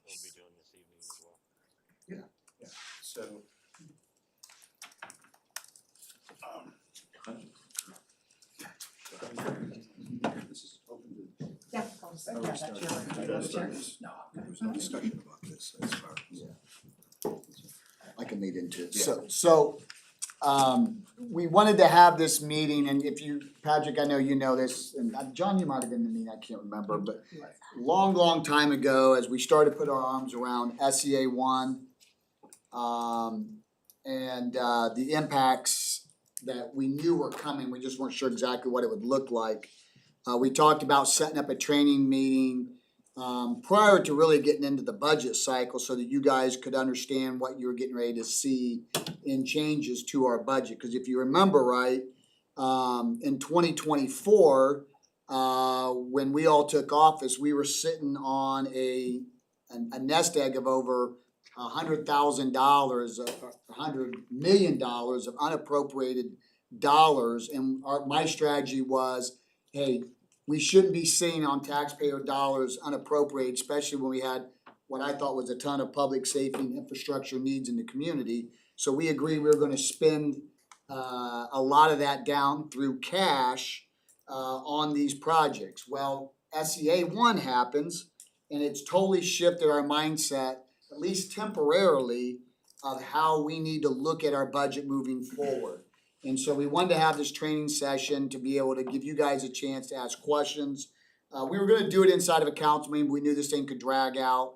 he'll be doing this evening as well. So. This is open to. Yeah, that's your. No, there's no discussion about this as far as. I can lead into it. Yeah. So, we wanted to have this meeting, and if you, Patrick, I know you know this, and John, you might have been in the meeting, I can't remember, but long time ago, as we started to put our arms around SEA one, and the impacts that we knew were coming, we just weren't sure exactly what it would look like. We talked about setting up a training meeting prior to really getting into the budget cycle so that you guys could understand what you were getting ready to see in changes to our budget. Because if you remember right, in 2024, when we all took office, we were sitting on a nest egg of over $100,000, $100 million of unappropriated dollars. And my strategy was, hey, we shouldn't be sitting on taxpayer dollars unappropriated, especially when we had what I thought was a ton of public safety and infrastructure needs in the community. So we agreed we were gonna spend a lot of that down through cash on these projects. Well, SEA one happens, and it's totally shifted our mindset, at least temporarily, of how we need to look at our budget moving forward. And so we wanted to have this training session to be able to give you guys a chance to ask questions. We were gonna do it inside of a council meeting, but we knew this thing could drag out.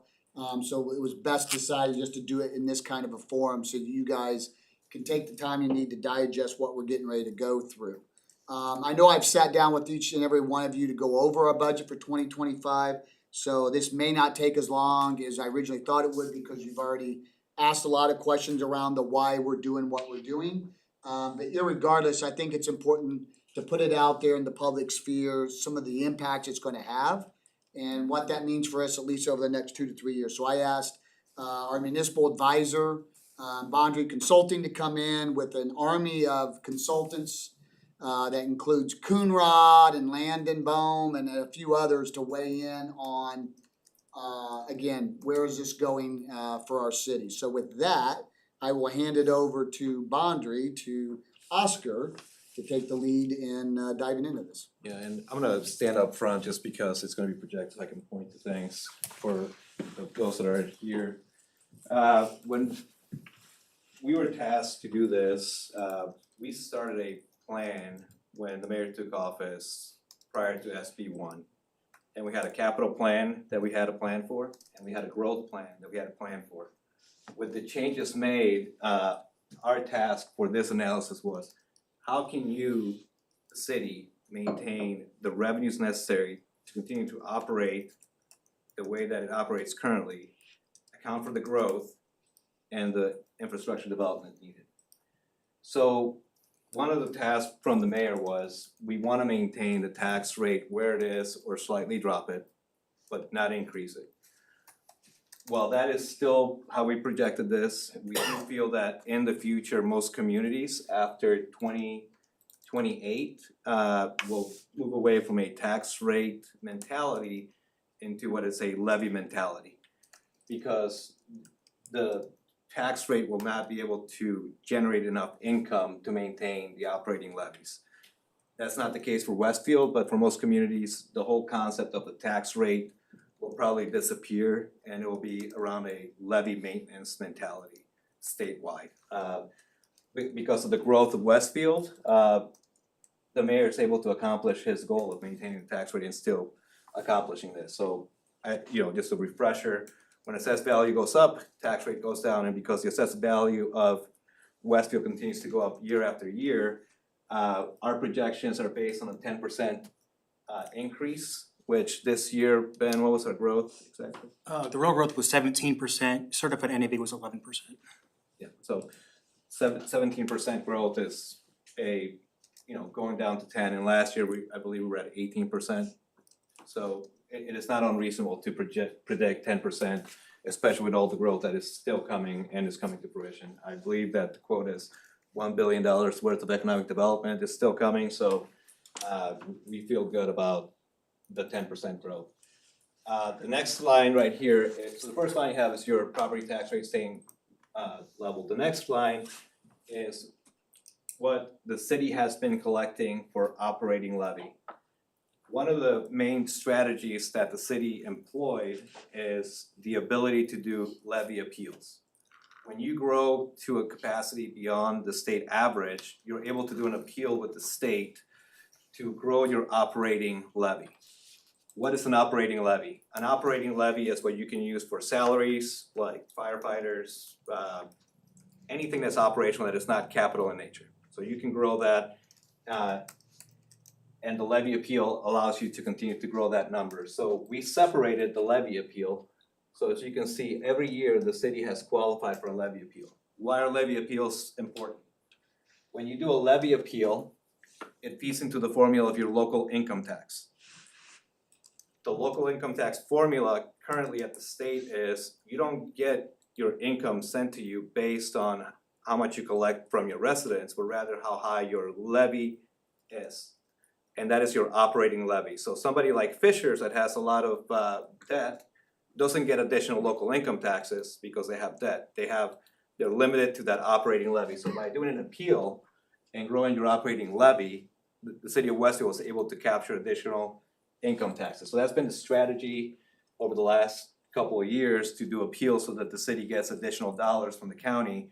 So it was best decided just to do it in this kind of a forum so that you guys can take the time you need to digest what we're getting ready to go through. I know I've sat down with each and every one of you to go over our budget for 2025. So this may not take as long as I originally thought it would because you've already asked a lot of questions around the why we're doing what we're doing. But irregardless, I think it's important to put it out there in the public sphere, some of the impact it's gonna have and what that means for us at least over the next 2 to 3 years. So I asked our municipal advisor, Bondry Consulting, to come in with an army of consultants that includes Coonrod and Landon Bohm and a few others to weigh in on, again, where is this going for our city? So with that, I will hand it over to Bondry, to Oscar, to take the lead in diving into this. Yeah, and I'm gonna stand up front just because it's gonna be projected, I can point to things for those that are here. When we were tasked to do this, we started a plan when the mayor took office prior to SB one. And we had a capital plan that we had a plan for, and we had a growth plan that we had a plan for. With the changes made, our task for this analysis was, how can you, the city, maintain the revenues necessary to continue to operate the way that it operates currently, account for the growth and the infrastructure development needed. So one of the tasks from the mayor was, we wanna maintain the tax rate where it is or slightly drop it, but not increase it. Well, that is still how we projected this. We do feel that in the future, most communities after 2028 will move away from a tax rate mentality into what is a levy mentality. Because the tax rate will not be able to generate enough income to maintain the operating levies. That's not the case for Westfield, but for most communities, the whole concept of the tax rate will probably disappear and it will be around a levy maintenance mentality statewide. Because of the growth of Westfield, the mayor is able to accomplish his goal of maintaining the tax rate and still accomplishing this. So, just a refresher, when assessed value goes up, tax rate goes down, and because the assessed value of Westfield continues to go up year after year, our projections are based on a 10% increase. Which this year, Ben, what was our growth exactly? The real growth was 17%, certified NAV was 11%. Yeah, so 17% growth is going down to 10, and last year I believe we were at 18%. So it is not unreasonable to predict 10%, especially with all the growth that is still coming and is coming to fruition. I believe that the quote is $1 billion worth of economic development is still coming, so we feel good about the 10% growth. The next line right here, so the first line you have is your property tax rate staying level. The next line is what the city has been collecting for operating levy. One of the main strategies that the city employed is the ability to do levy appeals. When you grow to a capacity beyond the state average, you're able to do an appeal with the state to grow your operating levy. What is an operating levy? An operating levy is what you can use for salaries, like firefighters, anything that's operational that is not capital in nature. So you can grow that, and the levy appeal allows you to continue to grow that number. So we separated the levy appeal. So as you can see, every year the city has qualified for a levy appeal. Why are levy appeals important? When you do a levy appeal, it feeds into the formula of your local income tax. The local income tax formula currently at the state is you don't get your income sent to you based on how much you collect from your residents, but rather how high your levy is. And that is your operating levy. So somebody like Fisher's that has a lot of debt doesn't get additional local income taxes because they have debt. They're limited to that operating levy. So by doing an appeal and growing your operating levy, the city of Westfield was able to capture additional income taxes. So that's been the strategy over the last couple of years to do appeals so that the city gets additional dollars from the county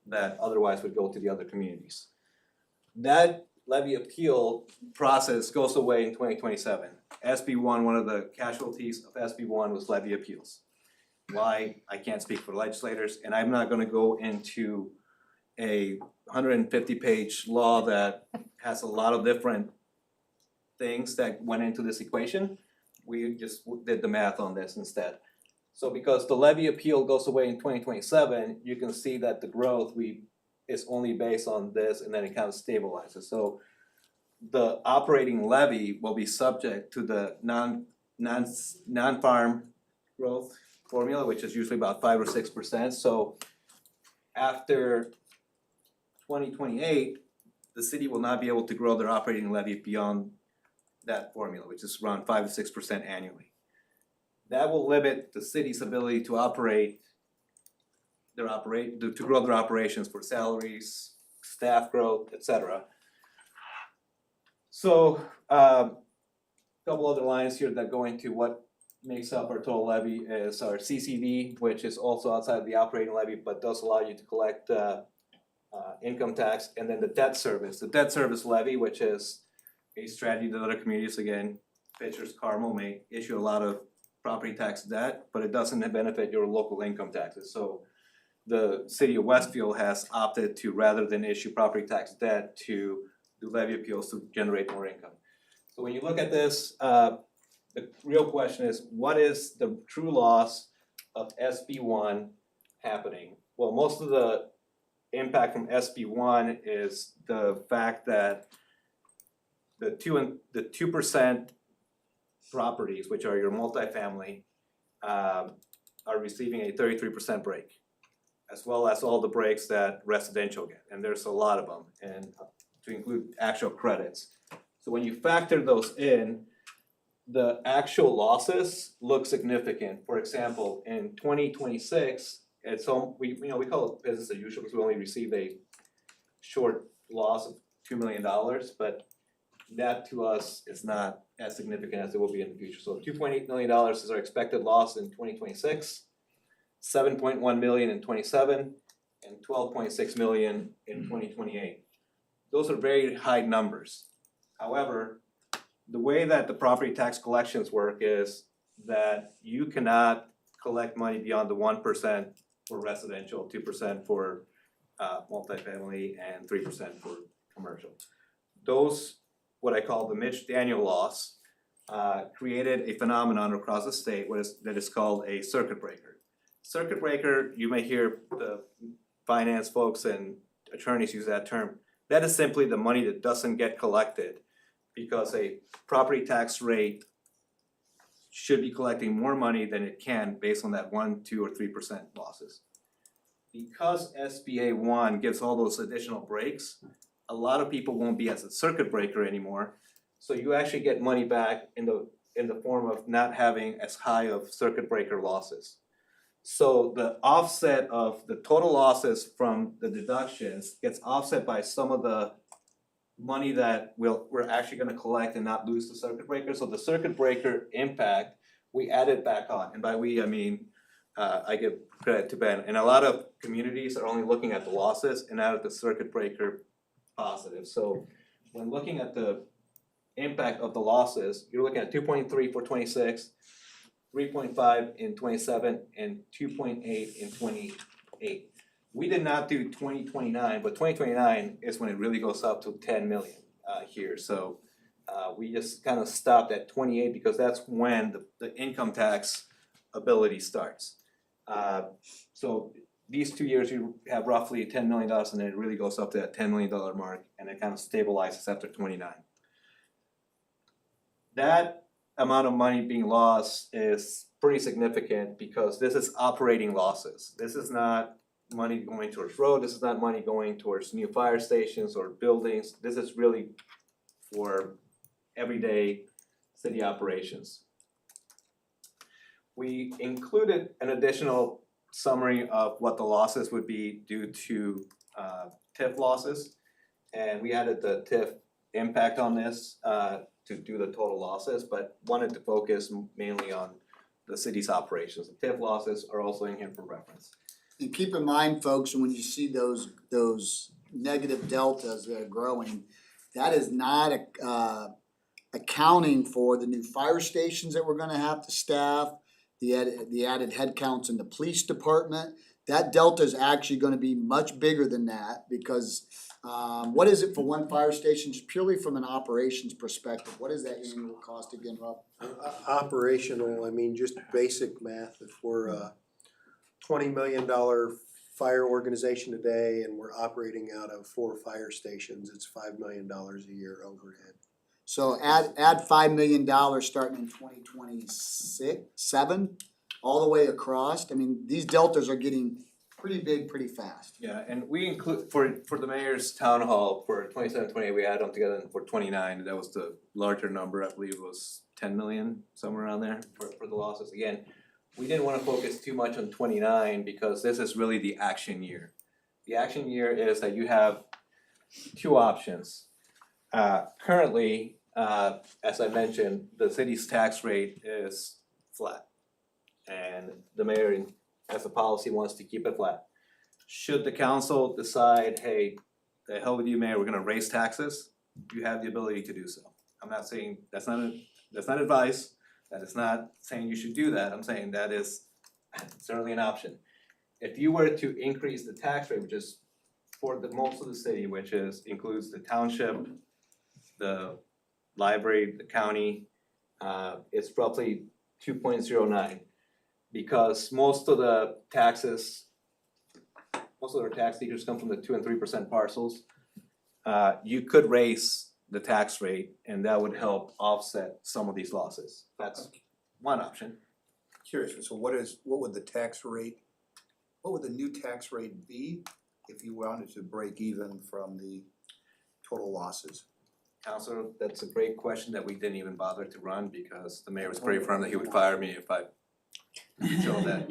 that otherwise would go to the other communities. That levy appeal process goes away in 2027. SB1, one of the casualties of SB1 was levy appeals. Why? I can't speak for legislators, and I'm not gonna go into a 150-page law that has a lot of different things that went into this equation. We just did the math on this instead. So because the levy appeal goes away in 2027, you can see that the growth is only based on this, and then it kind of stabilizes. So the operating levy will be subject to the non-farm growth formula, which is usually about 5 or 6%. So after 2028, the city will not be able to grow their operating levy beyond that formula, which is around 5 to 6% annually. That will limit the city's ability to to grow their operations for salaries, staff growth, etc. So, couple other lines here that go into what makes up our total levy is our CCD, which is also outside of the operating levy, but does allow you to collect income tax, and then the debt service. The debt service levy, which is a strategy that other communities, again, Fitchers, Carmel may issue a lot of property tax debt, but it doesn't benefit your local income taxes. So the city of Westfield has opted to, rather than issue property tax debt, to do levy appeals to generate more income. So when you look at this, the real question is, what is the true loss of SB1 happening? Well, most of the impact from SB1 is the fact that the 2% properties, which are your multifamily, are receiving a 33% break, as well as all the breaks that residential get, and there's a lot of them, and to include actual credits. So when you factor those in, the actual losses look significant. For example, in 2026, we call it business as usual because we only receive a short loss of $2 million, but that to us is not as significant as it will be in the future. So $2.8 million is our expected loss in 2026, 7.1 million in 27, and 12.6 million in 2028. Those are very high numbers. However, the way that the property tax collections work is that you cannot collect money beyond the 1% for residential, 2% for multifamily, and 3% for commercial. Those, what I call the Mitch Daniel loss, created a phenomenon across the state that is called a circuit breaker. Circuit breaker, you may hear the finance folks and attorneys use that term. That is simply the money that doesn't get collected because a property tax rate should be collecting more money than it can based on that 1, 2, or 3% losses. Because SBA 1 gives all those additional breaks, a lot of people won't be as a circuit breaker anymore. So you actually get money back in in the form of not having as high of circuit breaker losses. So the offset of the total losses from the deductions gets offset by some of the money that we're actually gonna collect and not lose the circuit breaker. So the circuit breaker impact, we added back on, and by we, I mean, I give credit to Ben, and a lot of communities are only looking at the losses and not at the circuit breaker positive. So when looking at the impact of the losses, you're looking at 2.3 for 26, 3.5 in 27, and 2.8 in 28. We did not do 2029, but 2029 is when it really goes up to 10 million here. So we just kind of stopped at 28 because that's when the income tax ability starts. So these 2 years you have roughly $10 million, and then it really goes up to that $10 million mark, and it kind of stabilizes after 29. That amount of money being lost is pretty significant because this is operating losses. This is not money going towards road, this is not money going towards new fire stations or buildings. This is really for everyday city operations. We included an additional summary of what the losses would be due to TIF losses. And we added the TIF impact on this to do the total losses, but wanted to focus mainly on the city's operations. The TIF losses are also in here for reference. And keep in mind, folks, when you see those negative deltas that are growing, that is not accounting for the new fire stations that we're gonna have to staff, the added headcounts in the police department. That delta is actually gonna be much bigger than that because what is it for one fire station, just purely from an operations perspective? What is that annual cost again, Rob? Operational, I mean, just basic math, if we're a $20 million fire organization today and we're operating out of 4 fire stations, it's $5 million a year overhead. So add $5 million starting in 2027, all the way across. I mean, these deltas are getting pretty big, pretty fast. Yeah, and we include, for the mayor's town hall, for 27, 28, we add them together, and for 29, that was the larger number, I believe it was 10 million, somewhere around there for the losses. Again, we didn't wanna focus too much on 29 because this is really the action year. The action year is that you have two options. Currently, as I mentioned, the city's tax rate is flat. And the mayor, as a policy, wants to keep it flat. Should the council decide, hey, the hell with you, mayor, we're gonna raise taxes, you have the ability to do so. I'm not saying, that's not advice, that is not saying you should do that, I'm saying that is certainly an option. If you were to increase the tax rate, which is for the most of the city, which includes the township, the library, the county, it's roughly 2.09. Because most of our tax leaders come from the 2 and 3% parcels. You could raise the tax rate and that would help offset some of these losses. That's one option. Curious, so what would the new tax rate be if you wanted to break even from the total losses? Counselor, that's a great question that we didn't even bother to run because the mayor was pretty firm that he would fire me if I showed that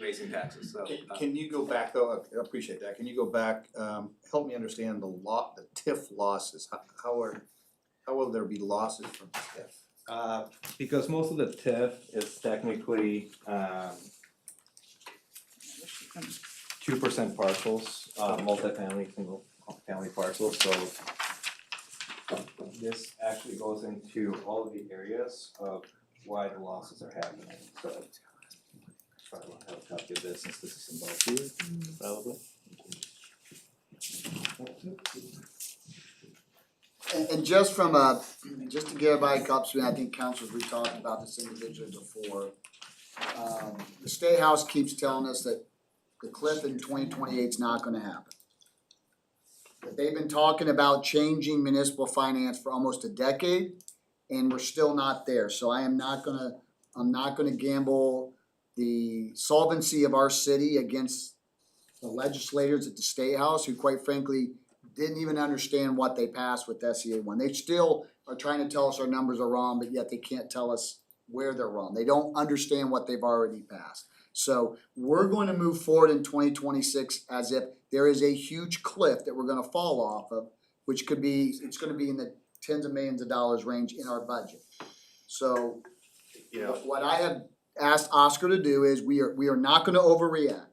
raising taxes, so. Can you go back though, I appreciate that, can you go back, help me understand the TIF losses, how will there be losses from TIF? Because most of the TIF is technically 2% parcels, multifamily, single family parcels, so this actually goes into all of the areas of why the losses are happening, so. Try to have a copy of this since this is involved here, probably. And just to get everybody up to speed, I think councilors, we talked about this individually before. The State House keeps telling us that the cliff in 2028 is not gonna happen. But they've been talking about changing municipal finance for almost a decade, and we're still not there. So I'm not gonna gamble the solvency of our city against the legislators at the State House, who quite frankly didn't even understand what they passed with SEA 1. They still are trying to tell us our numbers are wrong, but yet they can't tell us where they're wrong. They don't understand what they've already passed. So we're going to move forward in 2026 as if there is a huge cliff that we're gonna fall off of, which could be, it's gonna be in the tens of millions of dollars range in our budget. So You know, what I have asked Oscar to do is we are not gonna overreact.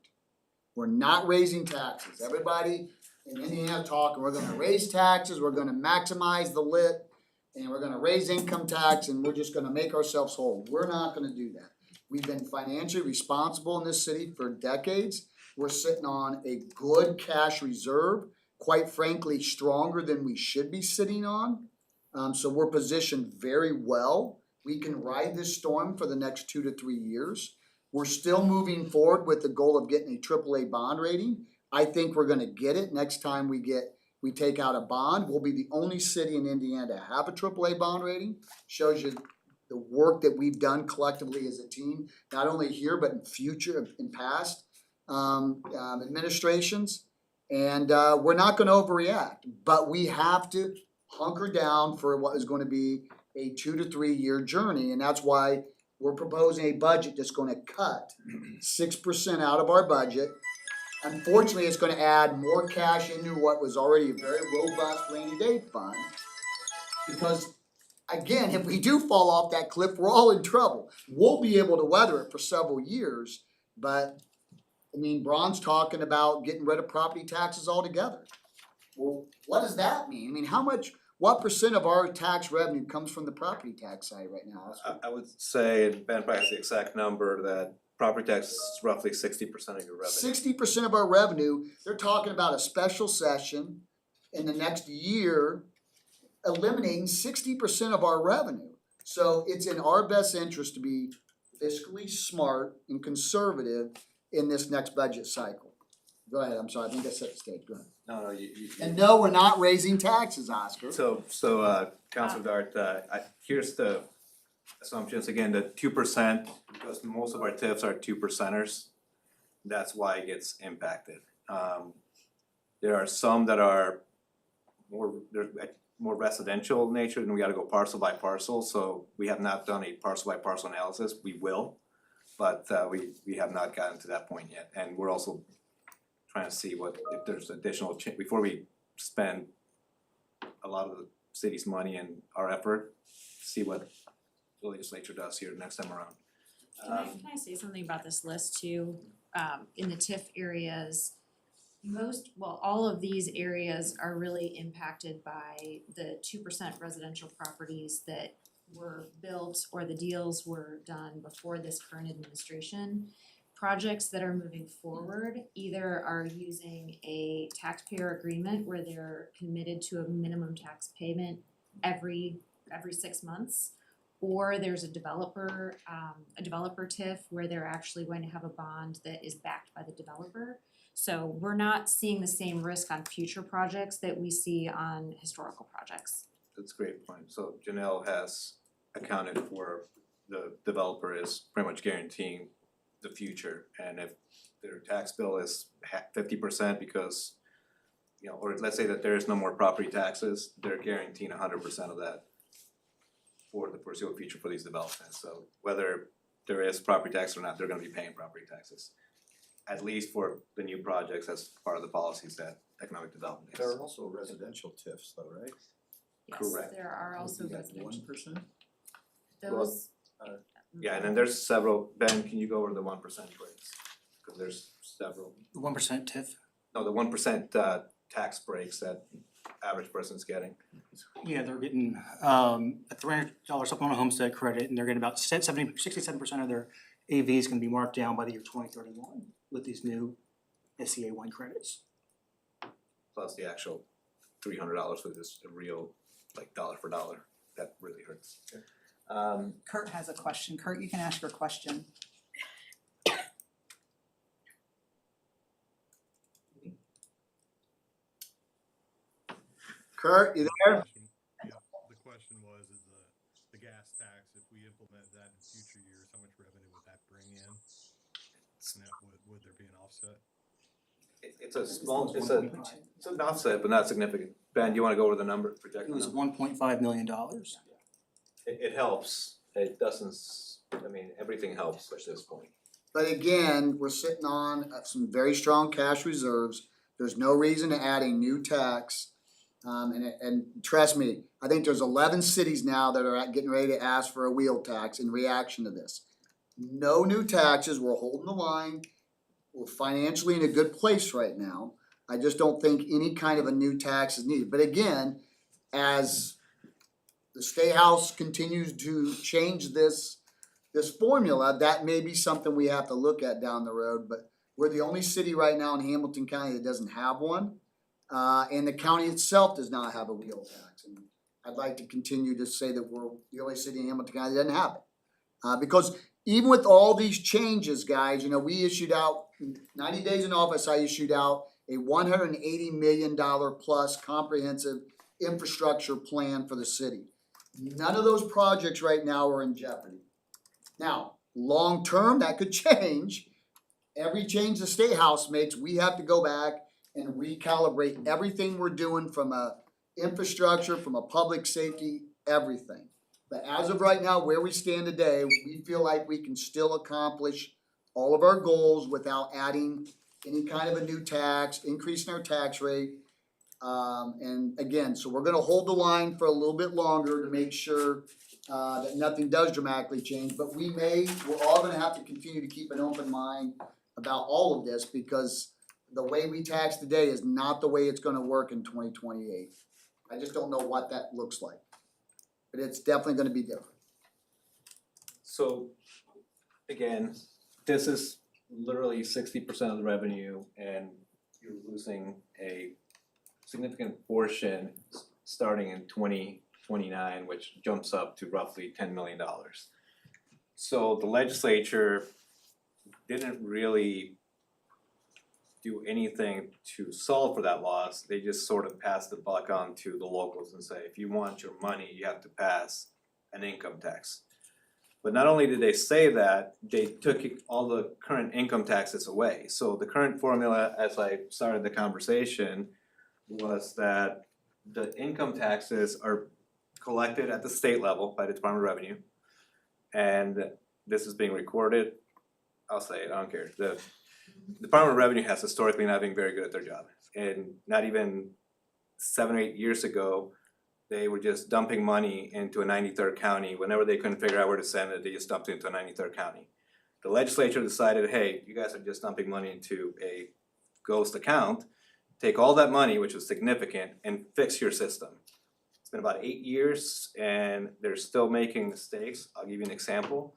We're not raising taxes. Everybody in Indiana talking, we're gonna raise taxes, we're gonna maximize the lit, and we're gonna raise income tax, and we're just gonna make ourselves whole. We're not gonna do that. We've been financially responsible in this city for decades. We're sitting on a good cash reserve, quite frankly, stronger than we should be sitting on. So we're positioned very well. We can ride this storm for the next 2 to 3 years. We're still moving forward with the goal of getting a AAA bond rating. I think we're gonna get it next time we take out a bond. We'll be the only city in Indiana to have a AAA bond rating. Shows you the work that we've done collectively as a team, not only here, but in past administrations. And we're not gonna overreact, but we have to hunker down for what is gonna be a 2 to 3 year journey, and that's why we're proposing a budget that's gonna cut 6% out of our budget. Unfortunately, it's gonna add more cash into what was already a very robust rainy day fund. Because again, if we do fall off that cliff, we're all in trouble. We'll be able to weather it for several years, but I mean, Braun's talking about getting rid of property taxes altogether. Well, what does that mean? I mean, what percent of our tax revenue comes from the property tax side right now? I would say, and Ben probably has the exact number, that property tax is roughly 60% of your revenue. 60% of our revenue, they're talking about a special session in the next year, eliminating 60% of our revenue. So it's in our best interest to be fiscally smart and conservative in this next budget cycle. Go ahead, I'm sorry, I think I set the stage, go ahead. No, And no, we're not raising taxes, Oscar. So, Councilor Dart, here's the assumptions, again, the 2%, because most of our TIFs are 2%ers, that's why it gets impacted. There are some that are they're more residential nature, and we gotta go parcel by parcel, so we have not done a parcel by parcel analysis, we will. But we have not gotten to that point yet, and we're also trying to see if there's additional before we spend a lot of the city's money and our effort, see what the legislature does here next time around. Can I say something about this list too? In the TIF areas, all of these areas are really impacted by the 2% residential properties that were built or the deals were done before this current administration. Projects that are moving forward either are using a taxpayer agreement where they're committed to a minimum tax payment every 6 months, or there's a developer TIF where they're actually going to have a bond that is backed by the developer. So we're not seeing the same risk on future projects that we see on historical projects. That's a great point. So Janelle has accounted for the developer is pretty much guaranteeing the future, and if their tax bill is 50% because, you know, or let's say that there is no more property taxes, they're guaranteeing 100% of that for the foreseeable future for these developments. So whether there is property tax or not, they're gonna be paying property taxes, at least for the new projects as part of the policies that economic development is. There are also residential TIFs though, right? Yes, Correct. there are also residential. 1%? Those. Yeah, and then there's several, Ben, can you go over the 1% breaks? Cause there's several, 1% TIF. no, the 1% tax breaks that average person's getting. Yeah, they're getting a $300 supplemental homestead credit, and they're getting about 67% of their AV is gonna be marked down by the year 2031 with these new SCA 1 credits. Plus the actual $300 for this real, like dollar for dollar, that really hurts. Kurt has a question. Kurt, you can ask your question. Kurt, you there? Yeah, the question was, is the gas tax, if we implement that in future years, how much revenue would that bring in? And that would there be an offset? It's a small, it's an offset, but not significant. Ben, do you wanna go over the number, projected It was number? $1.5 million. It helps, it doesn't, I mean, everything helps at this point. But again, we're sitting on some very strong cash reserves. There's no reason to add a new tax. And trust me, I think there's 11 cities now that are getting ready to ask for a wheel tax in reaction to this. No new taxes, we're holding the line. We're financially in a good place right now. I just don't think any kind of a new tax is needed. But again, as the State House continues to change this formula, that may be something we have to look at down the road, but we're the only city right now in Hamilton County that doesn't have one. And the county itself does not have a wheel tax. And I'd like to continue to say that we're the only city in Hamilton County that doesn't have it. Because even with all these changes, guys, we issued out, 90 days in office, I issued out a $180 million plus comprehensive infrastructure plan for the city. None of those projects right now are in jeopardy. Now, long term, that could change. Every change the State House makes, we have to go back and recalibrate everything we're doing from a infrastructure, from a public safety, everything. But as of right now, where we stand today, we feel like we can still accomplish all of our goals without adding any kind of a new tax, increasing our tax rate. And again, so we're gonna hold the line for a little bit longer to make sure that nothing does dramatically change, but we're all gonna have to continue to keep an open mind about all of this, because the way we tax today is not the way it's gonna work in 2028. I just don't know what that looks like, but it's definitely gonna be different. So, again, this is literally 60% of the revenue, and you're losing a significant portion starting in 2029, which jumps up to roughly $10 million. So the legislature didn't really do anything to solve for that loss. They just sort of passed the buck on to the locals and say, if you want your money, you have to pass an income tax. But not only did they say that, they took all the current income taxes away. So the current formula, as I started the conversation, was that the income taxes are collected at the state level by the Department of Revenue. And this is being recorded. I'll say it, I don't care. The Department of Revenue has historically not been very good at their job. And not even 7 or 8 years ago, they were just dumping money into a 93rd county. Whenever they couldn't figure out where to send it, they just dumped it into a 93rd county. The legislature decided, hey, you guys are just dumping money into a ghost account. Take all that money, which was significant, and fix your system. It's been about 8 years and they're still making mistakes. I'll give you an example.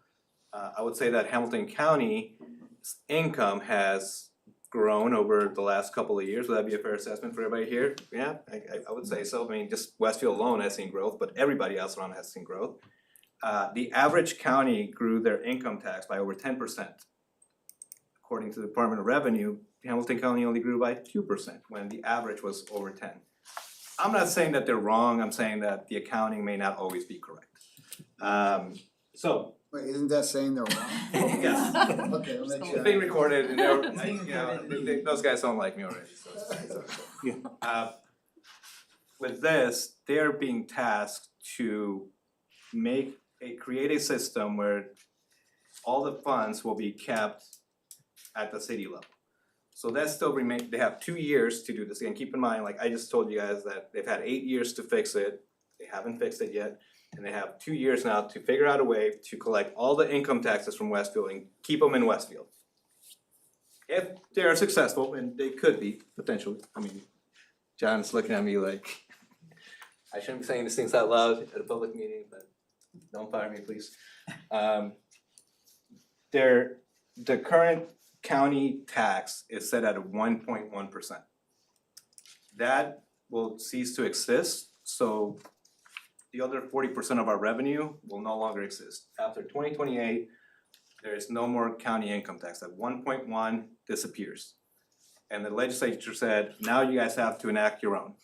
I would say that Hamilton County's income has grown over the last couple of years. Would that be a fair assessment for everybody here? Yeah, I would say so. I mean, just Westfield alone has seen growth, but everybody else around has seen growth. The average county grew their income tax by over 10%. According to the Department of Revenue, Hamilton County only grew by 2% when the average was over 10. I'm not saying that they're wrong, I'm saying that the accounting may not always be correct. So, Wait, isn't that saying they're wrong? yes, Okay, I'll make it's sure. being recorded and they're, It's being those guys don't like me already, so it's with this, they're being tasked to create a system where all the funds will be kept at the city level. So that still they have 2 years to do this, and keep in mind, like I just told you guys that they've had 8 years to fix it, they haven't fixed it yet. And they have 2 years now to figure out a way to collect all the income taxes from Westfield and keep them in Westfield. If they are successful, and they could be, potentially, I mean, John's looking at me like, I shouldn't be saying these things out loud at a public meeting, but don't fire me, please. The current county tax is set at 1.1%. That will cease to exist, so the other 40% of our revenue will no longer exist. After 2028, there is no more county income tax. That 1.1 disappears. And the legislature said, now you guys have to enact your own.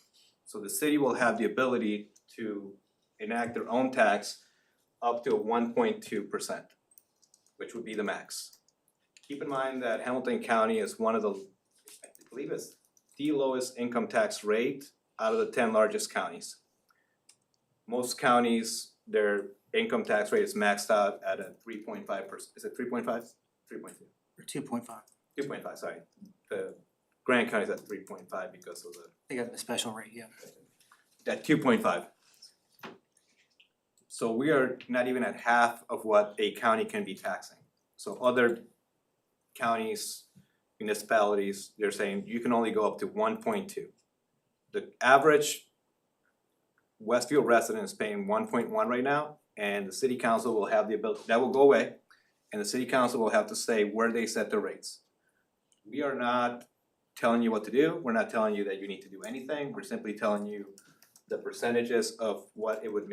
So the city will have the ability to enact their own tax up to 1.2%, which would be the max. Keep in mind that Hamilton County is one of the, I believe it's the lowest income tax rate out of the 10 largest counties. Most counties, their income tax rate is maxed out at a 3.5%. Is it 3.5? 3.2. Or 2.5. 2.5, sorry. The Grand County's at 3.5 because of the, They got the special rate, yeah. at 2.5. So we are not even at half of what a county can be taxing. So other counties, municipalities, they're saying you can only go up to 1.2. The average Westfield resident is paying 1.1 right now, and the city council will have the ability, that will go away, and the city council will have to say where they set the rates. We are not telling you what to do, we're not telling you that you need to do anything, we're simply telling you the percentages of what it would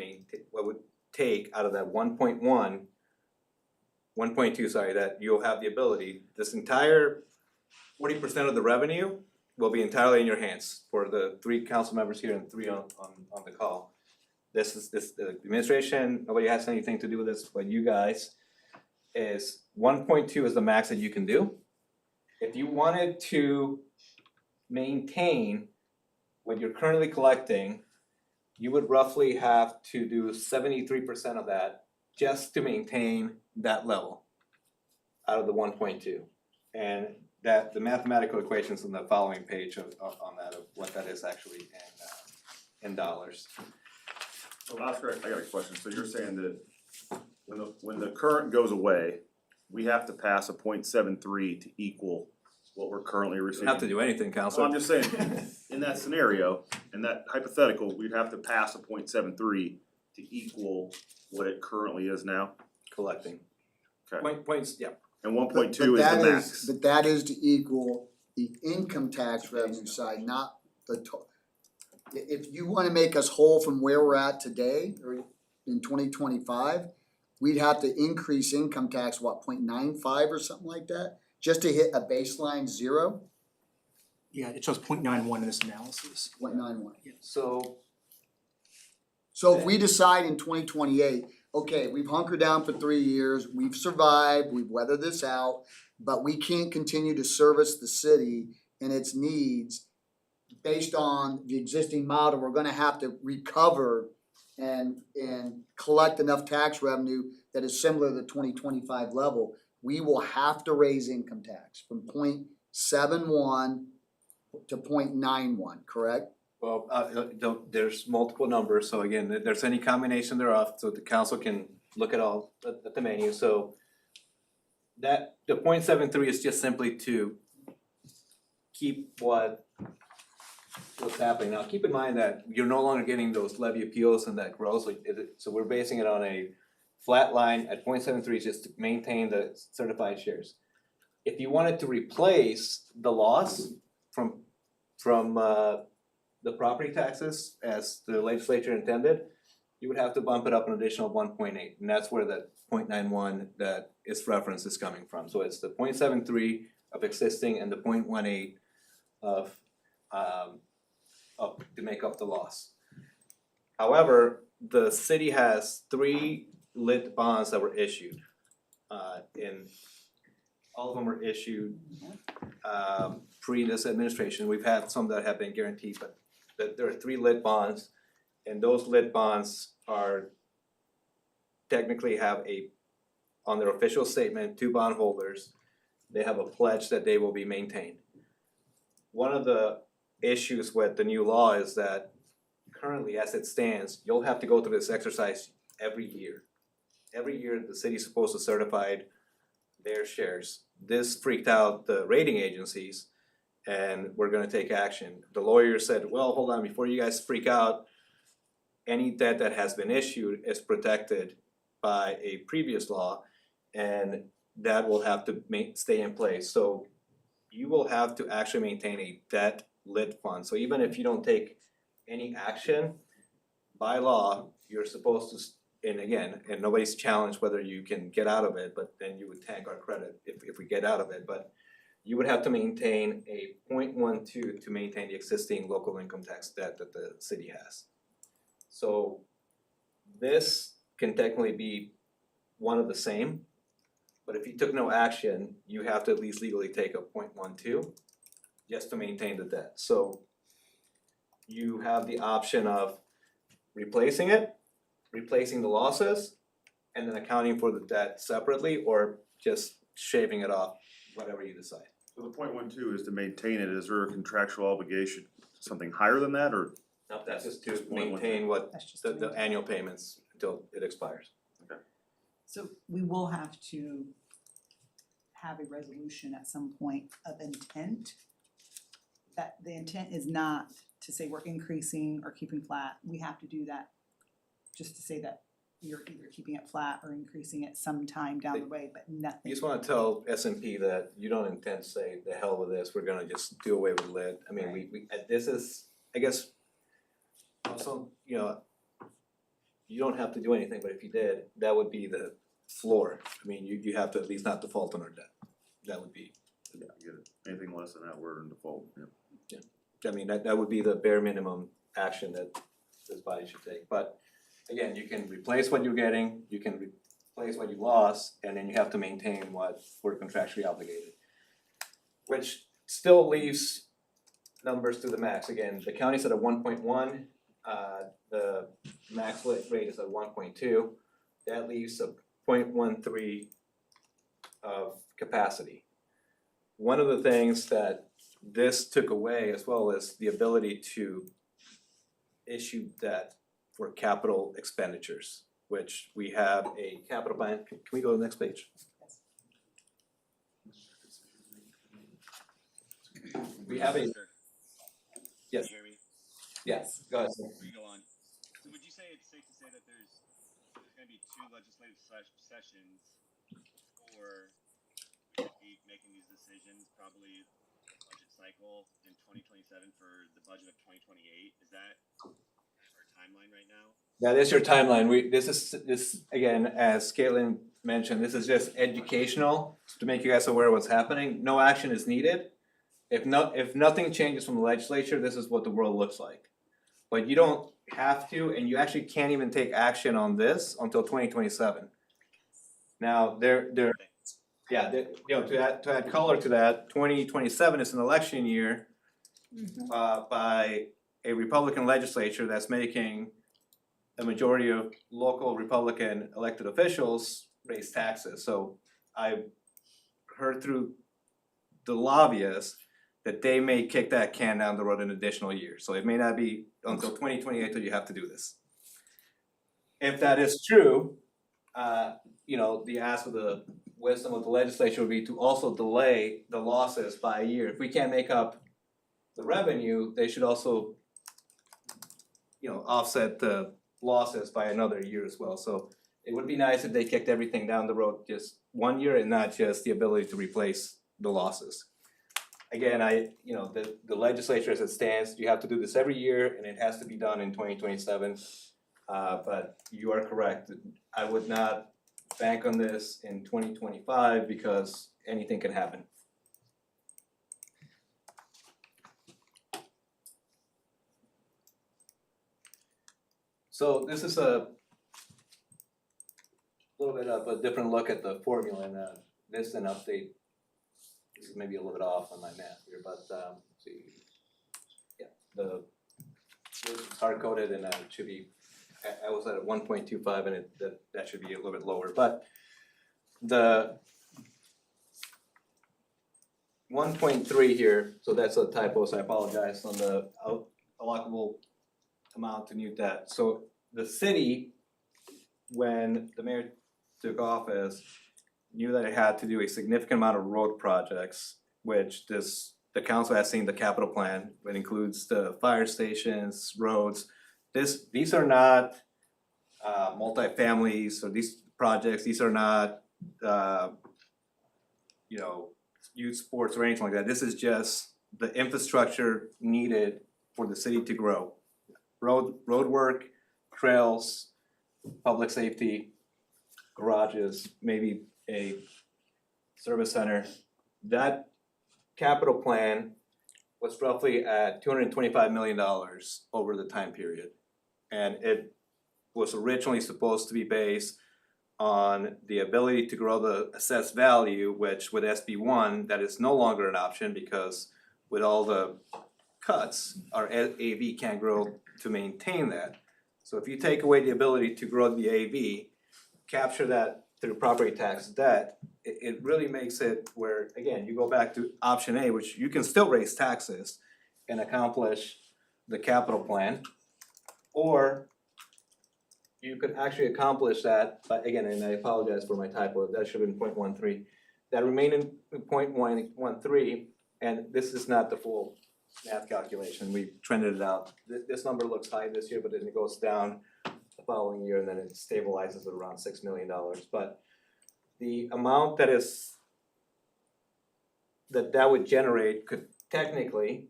what would take out of that 1.2, sorry, that you'll have the ability, this entire 40% of the revenue will be entirely in your hands for the 3 council members here and 3 on the call. The administration, nobody has anything to do with this, but you guys, is 1.2 is the max that you can do. If you wanted to maintain what you're currently collecting, you would roughly have to do 73% of that just to maintain that level out of the 1.2. And that the mathematical equations on the following page on that of what that is actually in dollars. So Oscar, I got a question. So you're saying that when the current goes away, we have to pass a 0.73 to equal what we're currently You receiving? don't have to do anything, So Counselor. I'm just saying, in that scenario, in that hypothetical, we'd have to pass a 0.73 to equal what it currently is now? Collecting. Okay. Points, yeah. And But 1.2 is the that max? But that is to equal the income tax revenue side, not the if you wanna make us whole from where we're at today, or in 2025, we'd have to increase income tax, what, 0.95 or something like that? Just to hit a baseline 0, Yeah, it shows 0.91 in this analysis. 0.91. So So if we decide in 2028, okay, we've hunkered down for 3 years, we've survived, we've weathered this out, but we can't continue to service the city and its needs based on the existing model, we're gonna have to recover and collect enough tax revenue that is similar to the 2025 level. We will have to raise income tax from 0.71 to 0.91, correct? well, there's multiple numbers, so again, if there's any combination thereof, so the council can look at all at the menu, so that the 0.73 is just simply to keep what's happening. Now, keep in mind that you're no longer getting those levy appeals and that growth, so we're basing it on a flat line at 0.73 just to maintain the certified shares. If you wanted to replace the loss from the property taxes as the legislature intended, you would have to bump it up an additional 1.8, and that's where that 0.91 that is referenced is coming from. So it's the 0.73 of existing and the 0.18 of to make up the loss. However, the city has 3 lit bonds that were issued. In all of them were issued pre this administration. We've had some that have been guaranteed, but there are 3 lit bonds, and those lit bonds are technically have on their official statement, 2 bondholders, they have a pledge that they will be maintained. One of the issues with the new law is that currently, as it stands, you'll have to go through this exercise every year. Every year, the city's supposed to certify their shares. This freaked out the rating agencies, and we're gonna take action. The lawyer said, well, hold on, before you guys freak out, any debt that has been issued is protected by a previous law, and that will have to stay in place. So you will have to actually maintain a debt lit fund. So even if you don't take any action, by law, you're supposed to, and nobody's challenged whether you can get out of it, but then you would tank our credit if we get out of it, but you would have to maintain a 0.12 to maintain the existing local income tax debt that the city has. So this can technically be one of the same, but if you took no action, you have to at least legally take a 0.12 just to maintain the debt. So you have the option of replacing it, replacing the losses, and then accounting for the debt separately, or just shaving it off, whatever you decide. So the 0.12 is to maintain it, is there a contractual obligation, something higher than that, or? No, that's just to Just 0.12. maintain what That's just the to the maintain. annual payments until it expires. So we will have to have a resolution at some point of intent. That the intent is not to say we're increasing or keeping flat, we have to do that just to say that you're either keeping it flat or increasing it sometime down the way, but nothing. You just wanna tell S&P that you don't intend to say, the hell with this, we're gonna just do away with lit. I mean, we, this is, I guess, also, you know, you don't have to do anything, but if you did, that would be the floor. I mean, you have to at least not default on our debt. That would be, Yeah, I get it. Anything less than that, we're in default, yeah. I mean, that would be the bare minimum action that this body should take. But again, you can replace what you're getting, you can replace what you lost, and then you have to maintain what we're contractually obligated. Which still leaves numbers to the max. Again, the county's at a 1.1, the max rate is at 1.2. That leaves a 0.13 of capacity. One of the things that this took away as well is the ability to issue debt for capital expenditures, which we have a capital plan. Can we go to the next page? We have a, yes, Can you hear me? yes, go ahead. Before you go on, so would you say it's safe to say that there's gonna be two legislative sessions before we could be making these decisions, probably budget cycle in 2027 for the budget of 2028? Is that our timeline right now? That is your timeline. This, again, as Caitlin mentioned, this is just educational to make you guys aware of what's happening. No action is needed. If nothing changes from the legislature, this is what the world looks like. But you don't have to, and you actually can't even take action on this until 2027. Now, you know, to add color to that, 2027 is an election year by a Republican legislature that's making a majority of local Republican elected officials raise taxes. So I've heard through the lobbyists that they may kick that can down the road an additional year. So it may not be until 2028 that you have to do this. If that is true, you know, the ask of the wisdom of the legislature would be to also delay the losses by a year. If we can't make up the revenue, they should also, you know, offset the losses by another year as well. So it would be nice if they kicked everything down the road just 1 year and not just the ability to replace the losses. Again, you know, the legislature as it stands, you have to do this every year and it has to be done in 2027. But you are correct, I would not bank on this in 2025 because anything can happen. So this is a little bit of a different look at the formula, and this is an update. This is maybe a little bit off on my math here, but let's see. Yeah, this is hard coded and it should be, I was at 1.25 and that should be a little bit lower, but the 1.3 here, so that's a typo, so I apologize on the allocable amount to new debt. So the city, when the mayor took office, knew that it had to do a significant amount of road projects, which the council has seen the capital plan, that includes the fire stations, roads. These are not multifamilies or these projects, these are not you know, youth sports or anything like that. This is just the infrastructure needed for the city to grow. Road work, trails, public safety, garages, maybe a service center. That capital plan was roughly at $225 million over the time period. And it was originally supposed to be based on the ability to grow the assessed value, which with SB1, that is no longer an option because with all the cuts, our AV can't grow to maintain that. So if you take away the ability to grow the AV, capture that through property tax debt, it really makes it where, again, you go back to option A, which you can still raise taxes and accomplish the capital plan. Or you could actually accomplish that, but again, and I apologize for my typo, that should have been 0.13. That remaining 0.113, and this is not the full math calculation, we trended it out. This number looks high this year, but then it goes down the following year, and then it stabilizes at around $6 million. But the amount that would generate could technically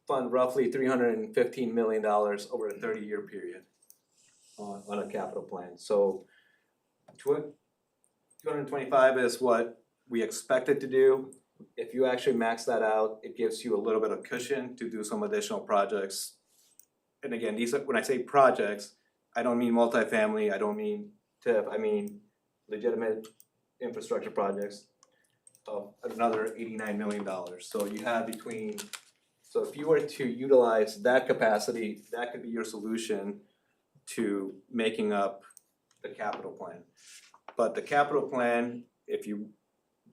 fund roughly $315 million over a 30-year period on a capital plan. So 225 is what we expected to do. If you actually max that out, it gives you a little bit of cushion to do some additional projects. And again, these are, when I say projects, I don't mean multifamily, I don't mean TIF, I mean legitimate infrastructure projects of another $89 million. So you have so if you were to utilize that capacity, that could be your solution to making up the capital plan. But the capital plan, if you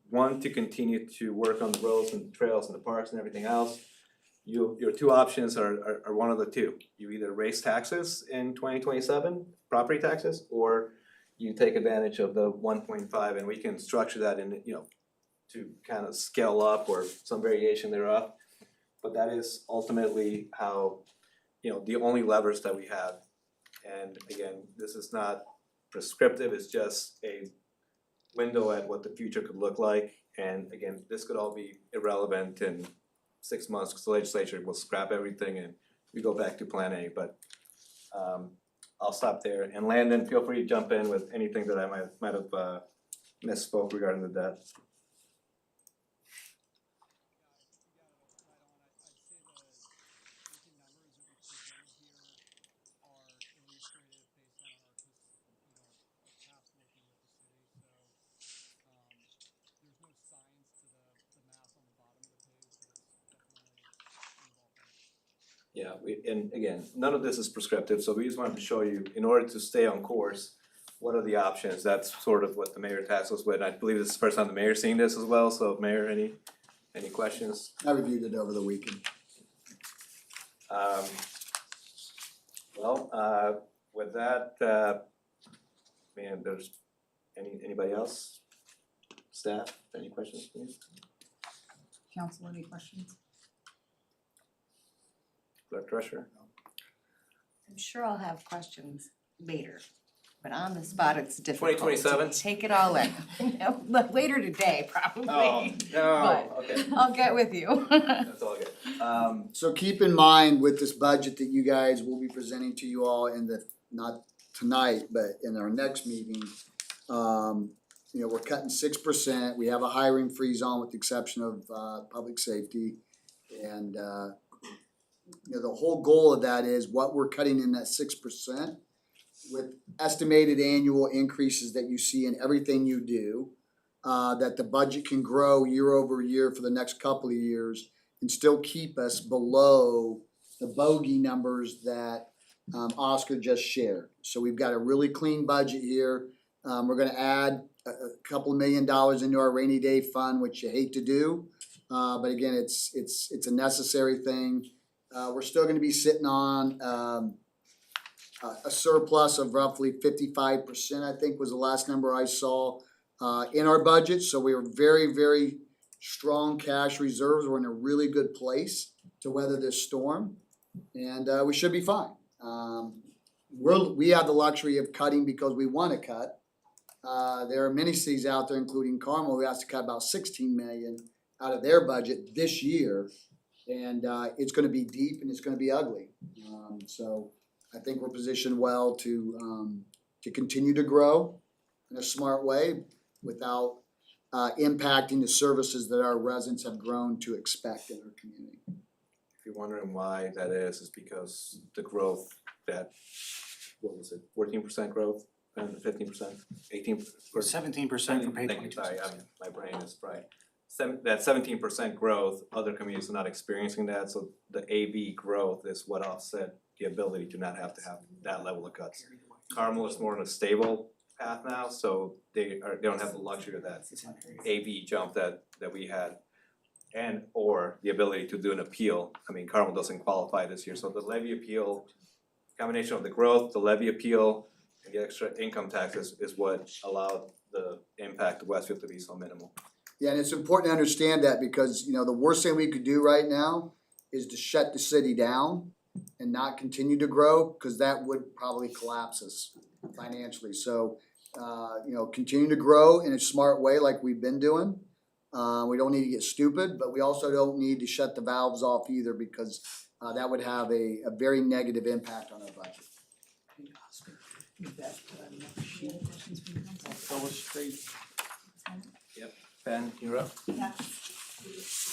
want to continue to work on the roads and trails and the parks and everything else, your two options are one of the two. You either raise taxes in 2027, property taxes, or you take advantage of the 1.5, and we can structure that in, to kind of scale up or some variation thereof. But that is ultimately how, the only levers that we have. And again, this is not prescriptive, it's just a window at what the future could look like. And again, this could all be irrelevant in 6 months, because the legislature will scrap everything and we go back to plan A. But I'll stop there. And Landon, feel free to jump in with anything that I might have misspoke regarding the debt. Yeah, and again, none of this is prescriptive, so we just wanted to show you, in order to stay on course, what are the options? That's sort of what the mayor tasked us with. I believe this is the first time the mayor's seeing this as well, so Mayor, any questions? I reviewed it over the weekend. With that, man, there's anybody else? Staff, any questions, please? Council, any questions? Clerk Treasurer? I'm sure I'll have questions later, but on the spot, it's difficult 2027? to take it all in. No, but later today, probably. No, But okay, I'll get with you. that's all good. So keep in mind with this budget that you guys will be presenting to you all not tonight, but in our next meeting, we're cutting 6%. We have a hiring freeze on with the exception of public safety. And the whole goal of that is what we're cutting in that 6% with estimated annual increases that you see in everything you do, that the budget can grow year over year for the next couple of years and still keep us below the bogey numbers that Oscar just shared. So we've got a really clean budget here. We're gonna add a couple of $1 million into our rainy day fund, which you hate to do. But again, it's a necessary thing. We're still gonna be sitting on a surplus of roughly 55%, I think was the last number I saw in our budget. So we are very, very strong cash reserves. We're in a really good place to weather this storm, and we should be fine. We have the luxury of cutting because we want to cut. There are many cities out there, including Carmel, who has to cut about 16 million out of their budget this year, and it's going to be deep and it's going to be ugly. So I think we're positioned well to continue to grow in a smart way without impacting the services that our residents have grown to expect in our community. If you're wondering why that is because the growth that, 14% growth, and 15%, 18%? 17% for pay Thank you, 22. sorry, my brain is fried. that 17% growth, other communities are not experiencing that, so the AV growth is what offset the ability to not have to have that level of cuts. Carmel is more on a stable path now, so they don't have the luxury of that AV jump that we had. And or the ability to do an appeal. I mean, Carmel doesn't qualify this year, so the levy appeal, combination of the growth, the levy appeal, and the extra income taxes is what allowed the impact of Westfield to be so minimal. Yeah, and it's important to understand that because, you know, the worst thing we could do right now is to shut the city down and not continue to grow, cause that would probably collapse us financially. So, you know, continue to grow in a smart way like we've been doing. We don't need to get stupid, but we also don't need to shut the valves off either because that would have a very negative impact on our budget. Ben, you're up. I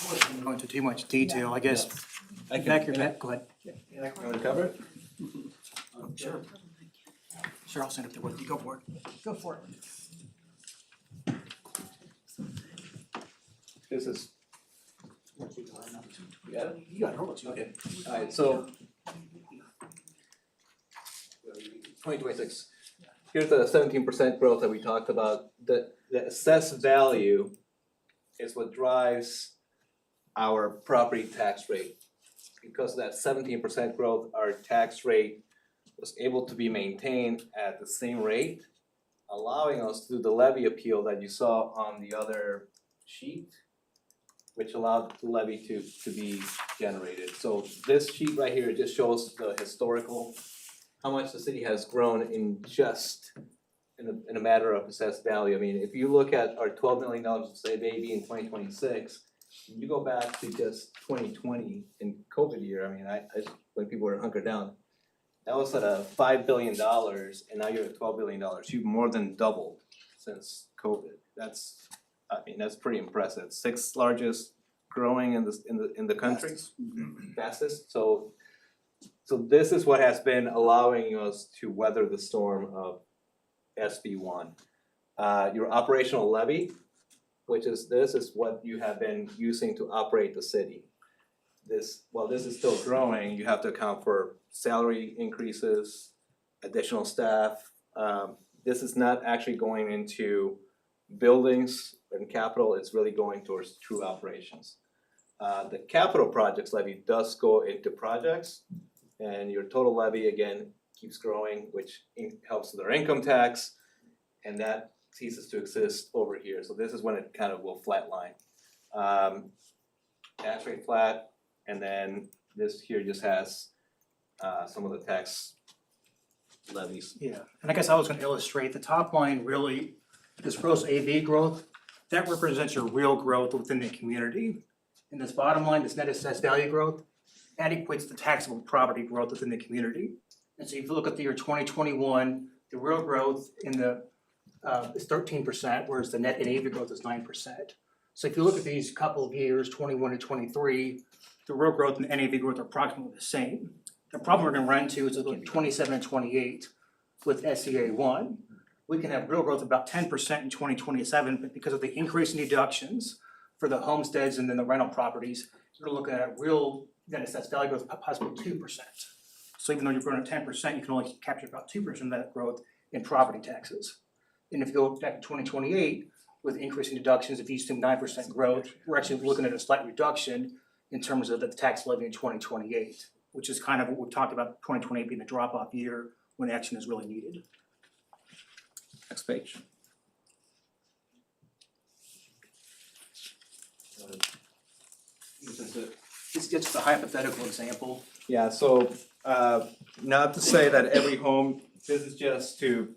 won't go into too much detail, I guess. I can, Back your back, go ahead. you wanna cover it? Sure. Sure, I'll send it there with you, go for it. Go for it. This is. You got it? You got it, Okay, alright, so. 2026, here's the 17% growth that we talked about, the assessed value is what drives our property tax rate. Because of that 17% growth, our tax rate was able to be maintained at the same rate, allowing us to do the levy appeal that you saw on the other sheet, which allowed the levy to be generated. So this sheet right here just shows the historical, how much the city has grown in just in a matter of assessed value. I mean, if you look at our $12 million of save AV in 2026, you go back to just 2020 in COVID year, I mean, I when people were hunkered down, that was at a $5 billion and now you're at $12 billion. You've more than doubled since COVID. That's pretty impressive. 6th largest growing in the country, fastest. So this is what has been allowing us to weather the storm of SB1. Your operational levy, which is this is what you have been using to operate the city. While this is still growing, you have to account for salary increases, additional staff. This is not actually going into buildings and capital, it's really going towards true operations. The capital projects levy does go into projects, and your total levy again keeps growing, which helps with our income tax, and that ceases to exist over here. So this is when it kind of will flatline. Tax rate flat, and then this here just has some of the tax levies. Yeah, and I guess I was gonna illustrate, the top line really, this gross AV growth, that represents your real growth within the community. And this bottom line, this net assessed value growth, that equates to taxable property growth within the community. And so if you look at the year 2021, the real growth in the is 13%, whereas the net NAV growth is 9%. So if you look at these couple of years, 21 and 23, the real growth and NAV growth are approximately the same. The problem we're gonna run into is about 27 and 28 with SEA 1. We can have real growth of about 10% in 2027, but because of the increase in deductions for the homesteads and then the rental properties, you're looking at real net assessed value growth of possibly 2%. So even though you're growing at 10%, you can only capture about 2% of that growth in property taxes. And if you go back to 2028 with increasing deductions, if you assume 9% growth, we're actually looking at a slight reduction in terms of the tax levy in 2028, which is kind of what we've talked about, 2028 being a drop-off year when action is really needed. Next page. It's just a hypothetical example. Yeah, so not to say that every home, this is just to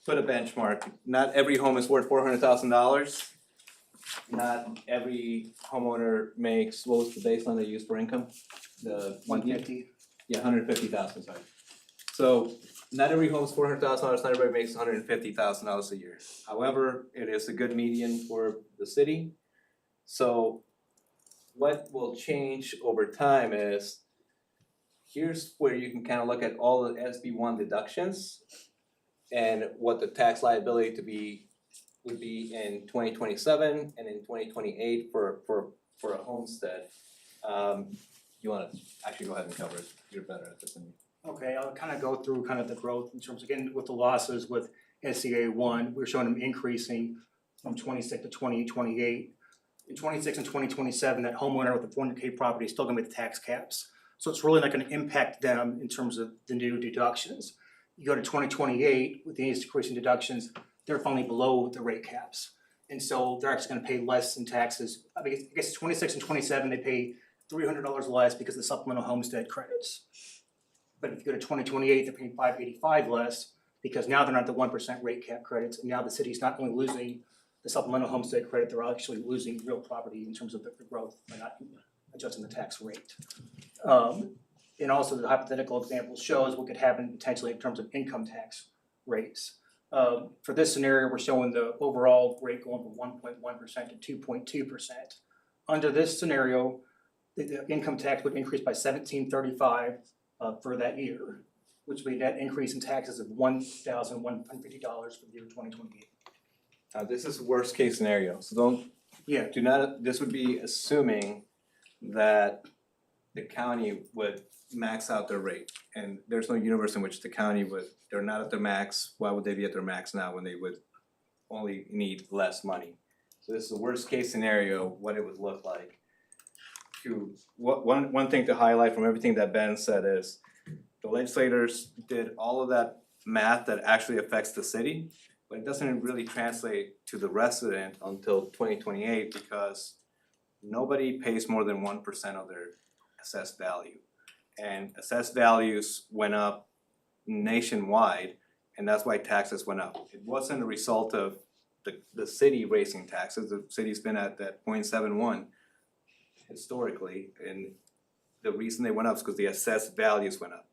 put a benchmark. Not every home is worth $400,000. Not every homeowner makes, what was the baseline they used for income? The 150. Yeah, 150,000, sorry. So not every home is $400,000, not everybody makes $150,000 a year. However, it is a good median for the city. So what will change over time is, here's where you can kind of look at all the SB1 deductions and what the tax liability to be would be in 2027 and in 2028 for a homestead. You wanna actually go ahead and cover it, you're better at this than me. Okay, I'll kind of go through kind of the growth in terms, again, with the losses with SCA one, we're showing them increasing from 26 to 2028. In 26 and 2027, that homeowner with the 400K property is still gonna be the tax caps. So it's really not gonna impact them in terms of the new deductions. You go to 2028 with the increasing deductions, they're finally below the rate caps. And so they're actually gonna pay less in taxes. I mean, I guess 26 and 27, they pay $300 less because of the supplemental homestead credits. But if you go to 2028, they're paying $585 less because now they're not the 1% rate cap credits, and now the city's not only losing the supplemental homestead credit, they're actually losing real property in terms of the growth by not adjusting the tax rate. And also the hypothetical example shows what could happen potentially in terms of income tax rates. For this scenario, we're showing the overall rate going from 1.1% to 2.2%. Under this scenario, the income tax would increase by $1,735 for that year, which would be a net increase in taxes of $1,150 for the year 2028. This is worst case scenario, so Yeah, do not, this would be assuming that the county would max out their rate. And there's no universe in which the county would, they're not at their max, why would they be at their max now when they would only need less money? So this is the worst case scenario, what it would look like. One thing to highlight from everything that Ben said is the legislators did all of that math that actually affects the city, but it doesn't really translate to the resident until 2028 because nobody pays more than 1% of their assessed value. And assessed values went up nationwide, and that's why taxes went up. It wasn't a result of the city raising taxes, the city's been at that 0.71 historically, and the reason they went up is because the assessed values went up.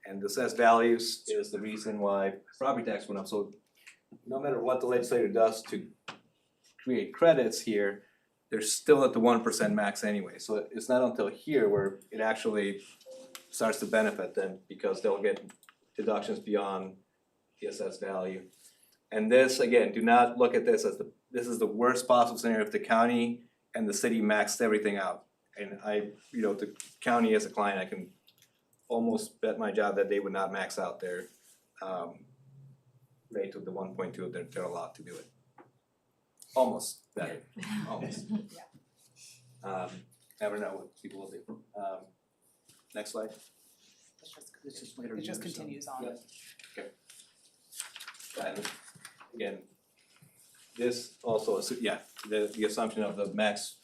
And the assessed values is the reason why property tax went up, so no matter what the legislator does to create credits here, they're still at the 1% max anyway, so it's not until here where it actually starts to benefit them because they'll get deductions beyond the assessed value. And this, again, do not look at this as this is the worst possible scenario if the county and the city maxed everything out. And the county as a client, I can almost bet my job that they would not max out their rate to the 1.2 if they're allowed to do it. Almost better, almost. Never know what people will do. Next slide. it's just later It just years, so- continues on. Yeah. And again, this also, the assumption of the max,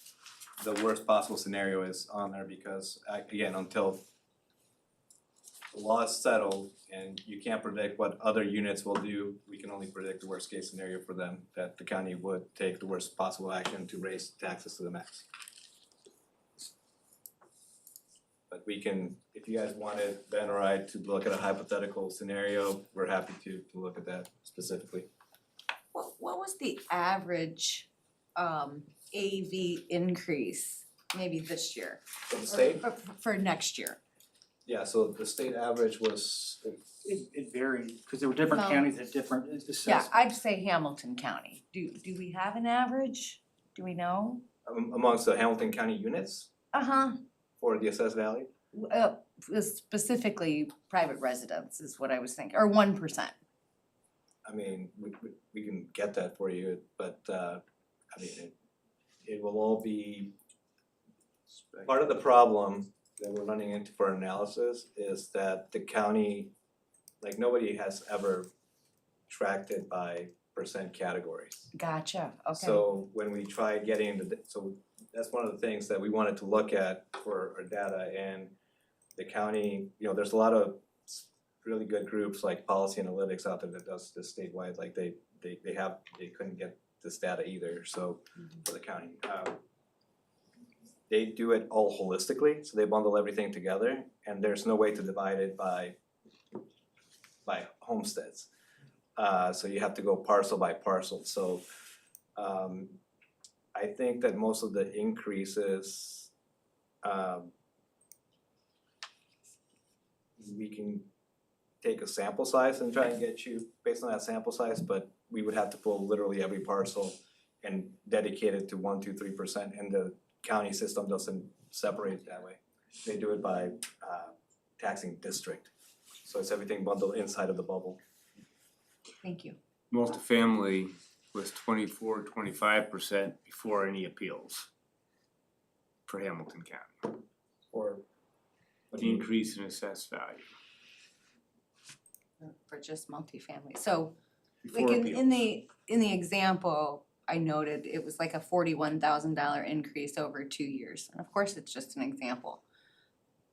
the worst possible scenario is on there because again, until the law is settled and you can't predict what other units will do, we can only predict the worst case scenario for them, that the county would take the worst possible action to raise taxes to the max. But we can, if you guys wanted Ben or I to look at a hypothetical scenario, we're happy to look at that specifically. What was the average AV increase maybe this year? For the state, For next year? yeah, so the state average was, It varied, because there were different No. counties that different assessments. Yeah, I'd say Hamilton County. Do we have an average? Do we know? amongst the Hamilton County units for the assessed value. Specifically private residents is what I was thinking, or 1%. I mean, we can get that for you, but I mean, it will all be, part of the problem that we're running into for analysis is that the county, like nobody has ever tracked it by percent categories. Gotcha, okay. So when we try getting into, so that's one of the things that we wanted to look at for our data, and the county, there's a lot of really good groups like Policy Analytics out there that does this statewide, like they couldn't get this data either, so for the county. They do it all holistically, so they bundle everything together, and there's no way to divide it by homesteads. So you have to go parcel by parcel, so I think that most of the increases we can take a sample size and try and get you based on that sample size, but we would have to pull literally every parcel and dedicate it to 1, 2, 3%, and the county system doesn't separate it that way. They do it by taxing district, so it's everything bundled inside of the bubble. Thank you. Multifamily was 24-25% before any appeals for Hamilton County, Or the increase in assessed value. For just multifamily, so Before like appeals. in the example, I noted it was like a $41,000 increase over 2 years, and of course, it's just an example.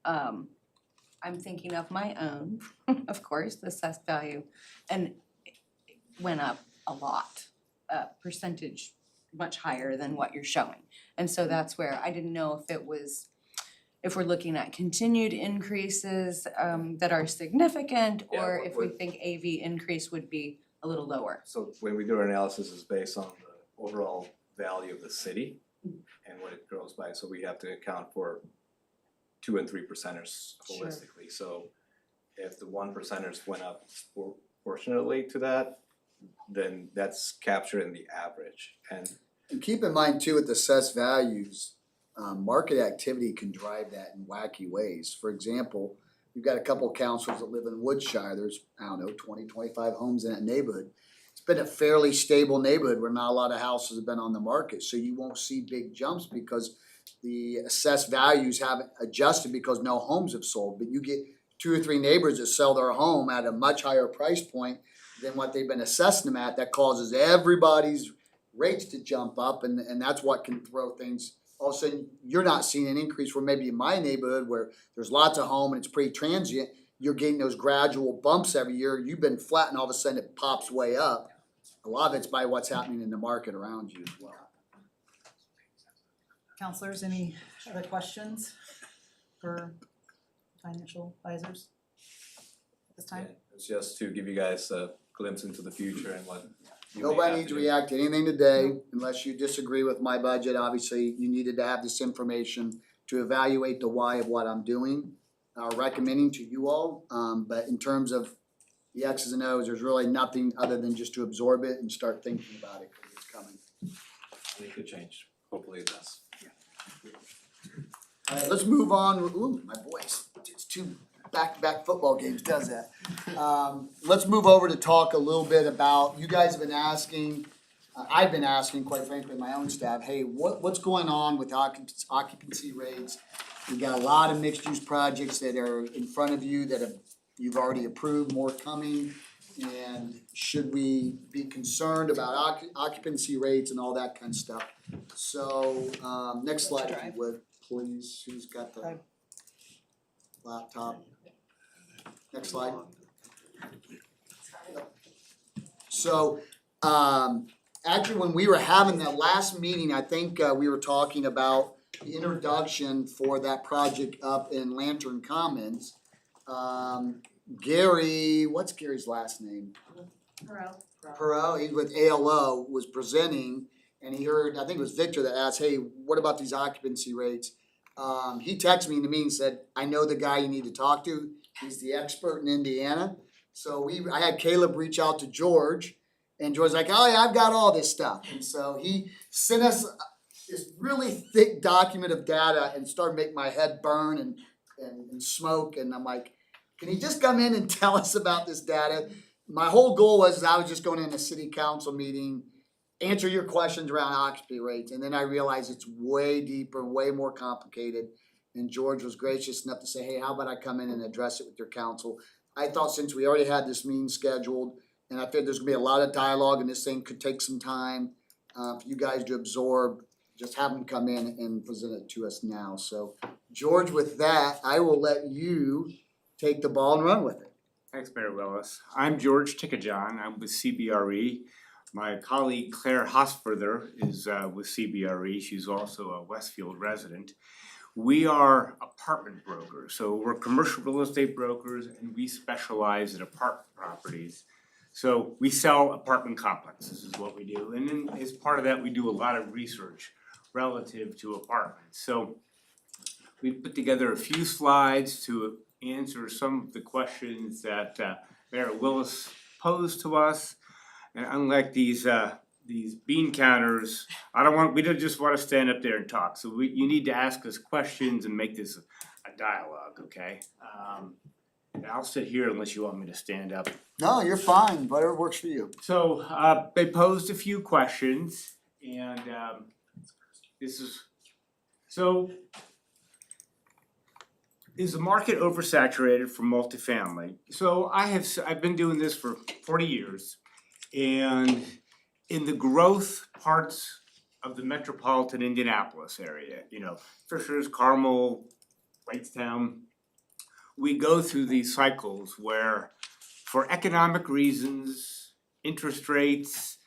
I'm thinking of my own, of course, the assessed value, and it went up a lot, percentage much higher than what you're showing. And so that's where I didn't know if it was, if we're looking at continued increases that are significant, Yeah, or what if we would- think AV increase would be a little lower. So when we do our analysis, it's based on the overall value of the city and what it grows by, so we have to account for 2 and 3%ers Sure. holistically. So if the 1%ers went up proportionately to that, then that's captured in the average. And keep in mind too, with assessed values, market activity can drive that in wacky ways. For example, you've got a couple of councils that live in Woodshire, there's, 20, 25 homes in that neighborhood. It's been a fairly stable neighborhood where not a lot of houses have been on the market, so you won't see big jumps because the assessed values haven't adjusted because no homes have sold. But you get 2 or 3 neighbors that sell their home at a much higher price point than what they've been assessing them at, that causes everybody's rates to jump up, and that's what can throw things. All of a sudden, you're not seeing an increase where maybe in my neighborhood where there's lots of home and it's pretty transient, you're getting those gradual bumps every year. You've been flat and all of a sudden it pops way up. A lot of it's by what's happening in the market around you as well. Counselors, any other questions for financial advisors at this time? Yeah, it's just to give you guys a glimpse into the future and what you may Nobody have needs to do. react to anything today unless you disagree with my budget. Obviously, you needed to have this information to evaluate the why of what I'm doing, recommending to you all. But in terms of the X's and O's, there's really nothing other than just to absorb it and start thinking about it because it's coming. It could change, hopefully it does. All right, let's move on. Ooh, my voice, it's 2 back-to-back football games does that. Let's move over to talk a little bit about, you guys have been asking, I've been asking, quite frankly, my own staff, hey, what's going on with occupancy rates? We've got a lot of mixed-use projects that are in front of you that you've already approved, more coming. And should we be concerned about occupancy rates and all that kind of stuff? So, next slide if you would, please. Who's got the laptop? Next slide. So, actually, when we were having that last meeting, I think we were talking about the introduction for that project up in Lantern Commons. Gary, what's Gary's last name? Perot, he's with ALO, was presenting, and he heard, I think it was Victor that asked, hey, what about these occupancy rates? He texted me in the meeting and said, I know the guy you need to talk to, he's the expert in Indiana. So I had Caleb reach out to George, and George's like, oh yeah, I've got all this stuff. And so he sent us this really thick document of data and started making my head burn and smoke, and I'm like, can he just come in and tell us about this data? My whole goal was I was just going in a city council meeting, answer your questions around occupancy rates, and then I realized it's way deeper, way more complicated. And George was gracious enough to say, hey, how about I come in and address it with your council? I thought since we already had this meeting scheduled, and I figured there's gonna be a lot of dialogue and this thing could take some time for you guys to absorb, just have him come in and present it to us now. So George, with that, I will let you take the ball and run with it. Thanks, Mayor Willis. I'm George Tickajohn. I'm with CBRE. My colleague Claire Hosfurther is with CBRE. She's also a Westfield resident. We are apartment brokers, so we're commercial real estate brokers and we specialize in apartment properties. So we sell apartment complexes is what we do, and then as part of that, we do a lot of research relative to apartments. So we put together a few slides to answer some of the questions that Mayor Willis posed to us. And unlike these bean counters, we don't just wanna stand up there and talk, so you need to ask us questions and make this a dialogue, okay? And I'll sit here unless you want me to stand up. No, you're fine, whatever works for you. So they posed a few questions and is the market oversaturated for multifamily? So I've been doing this for 40 years, and in the growth parts of the metropolitan Indianapolis area, Fishers, Carmel, Whitestown, we go through these cycles where for economic reasons, interest rates,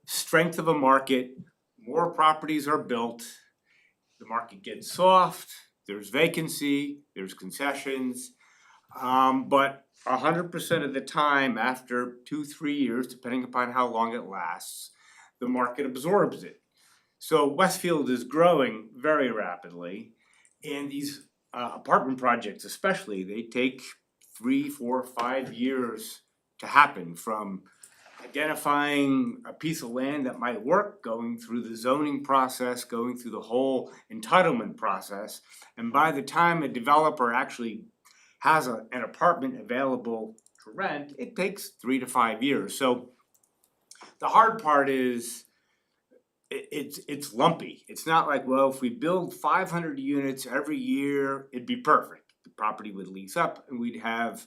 strength of a market, more properties are built, the market gets soft, there's vacancy, there's concessions. But 100% of the time, after 2-3 years, depending upon how long it lasts, the market absorbs it. So Westfield is growing very rapidly, and these apartment projects especially, they take 3, 4, 5 years to happen, from identifying a piece of land that might work, going through the zoning process, going through the whole entitlement process. And by the time a developer actually has an apartment available to rent, it takes 3 to 5 years. So the hard part is it's lumpy. It's not like, well, if we build 500 units every year, it'd be perfect. The property would lease up and we'd have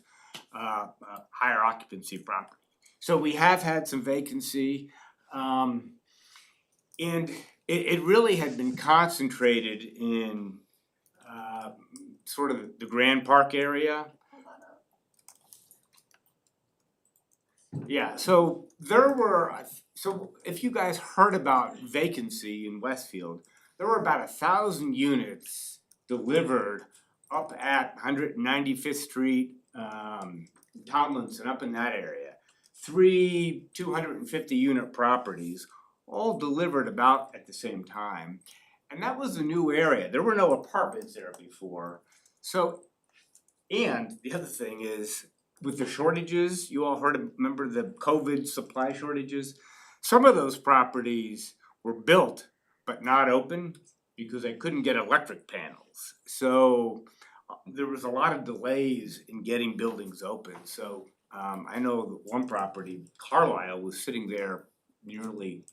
a higher occupancy property. So we have had some vacancy, and it really had been concentrated in sort of the Grand Park area. Yeah, so if you guys heard about vacancy in Westfield, there were about 1,000 units delivered up at 195th Street, Tomlinson, up in that area. 3 250 unit properties, all delivered about at the same time. And that was a new area. There were no apartments there before. So, and the other thing is, with the shortages, you all remember the COVID supply shortages? Some of those properties were built but not open because they couldn't get electric panels. So there was a lot of delays in getting buildings open. So I know that one property, Carlisle, was sitting there nearly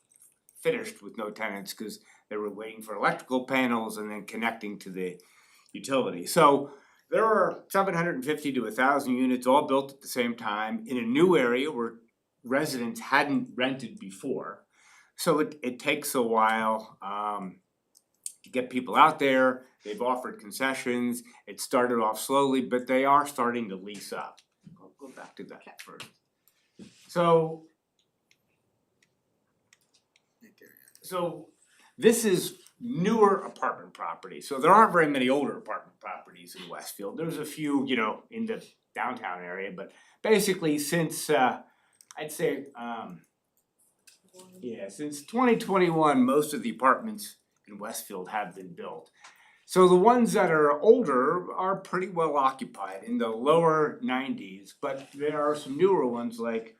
finished with no tenants because they were waiting for electrical panels and then connecting to the utility. So there were 750 to 1,000 units all built at the same time in a new area where residents hadn't rented before. So it takes a while to get people out there. They've offered concessions. It started off slowly, but they are starting to lease up. I'll go back to that first. So this is newer apartment property. So there aren't very many older apartment properties in Westfield. There's a few, in the downtown area, but basically since I'd say since 2021, most of the apartments in Westfield have been built. So the ones that are older are pretty well occupied in the lower 90s, but there are some newer ones like,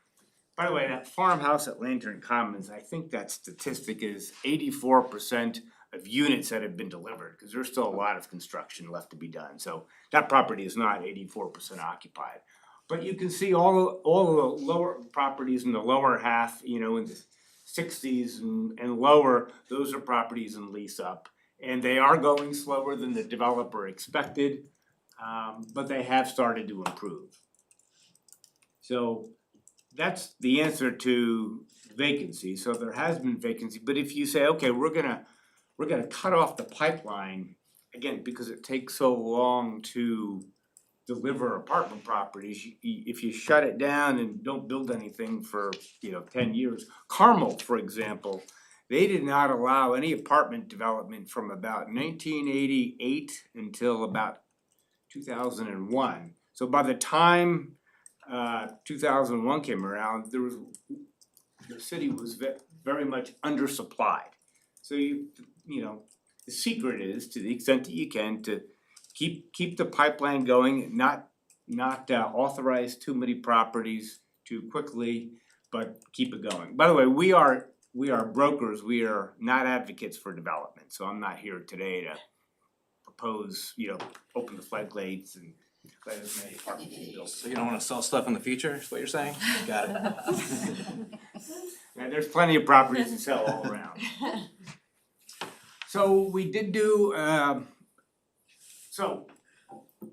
by the way, that farmhouse at Lantern Commons, I think that statistic is 84% of units that have been delivered, because there's still a lot of construction left to be done. So that property is not 84% occupied. But you can see all the lower properties in the lower half, in the 60s and lower, those are properties in lease up. And they are going slower than the developer expected, but they have started to improve. So that's the answer to vacancy. So there has been vacancy, but if you say, okay, we're gonna cut off the pipeline, again, because it takes so long to deliver apartment properties, if you shut it down and don't build anything for 10 years. Carmel, for example, they did not allow any apartment development from about 1988 until about 2001. So by the time 2001 came around, the city was very much undersupplied. So the secret is, to the extent that you can, to keep the pipeline going, not not authorize too many properties too quickly, but keep it going. By the way, we are brokers, we are not advocates for development, so I'm not here today to propose, open the floodgates and let as many apartments be built. So you don't wanna sell stuff in the future, is what you're saying? Got it. Yeah, there's plenty of properties to sell all around. So we did do, so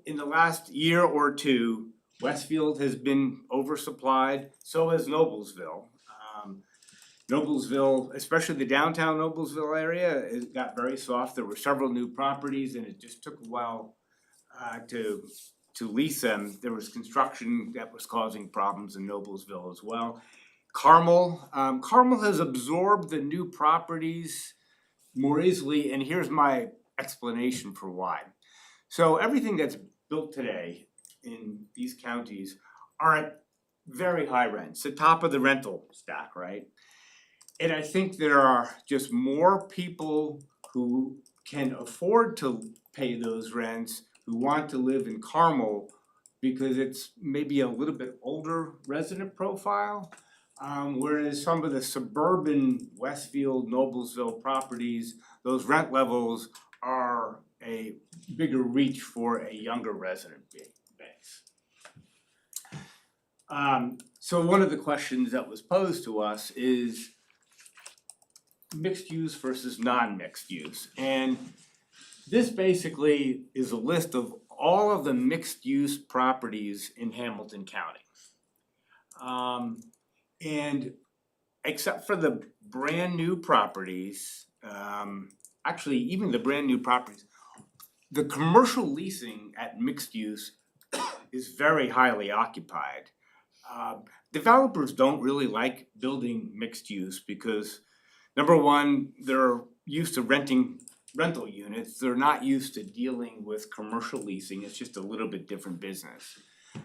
in the last year or two, Westfield has been oversupplied, so has Noblesville. Noblesville, especially the downtown Noblesville area, it got very soft. There were several new properties and it just took a while to lease them. There was construction that was causing problems in Noblesville as well. Carmel has absorbed the new properties more easily, and here's my explanation for why. So everything that's built today in these counties are at very high rents, the top of the rental stack, right? And I think there are just more people who can afford to pay those rents, who want to live in Carmel because it's maybe a little bit older resident profile. Whereas some of the suburban Westfield, Noblesville properties, those rent levels are a bigger reach for a younger resident base. So one of the questions that was posed to us is mixed use versus non-mixed use. And this basically is a list of all of the mixed use properties in Hamilton County. And except for the brand new properties, actually even the brand new properties, the commercial leasing at mixed use is very highly occupied. Developers don't really like building mixed use because number one, they're used to renting rental units, they're not used to dealing with commercial leasing, it's just a little bit different business.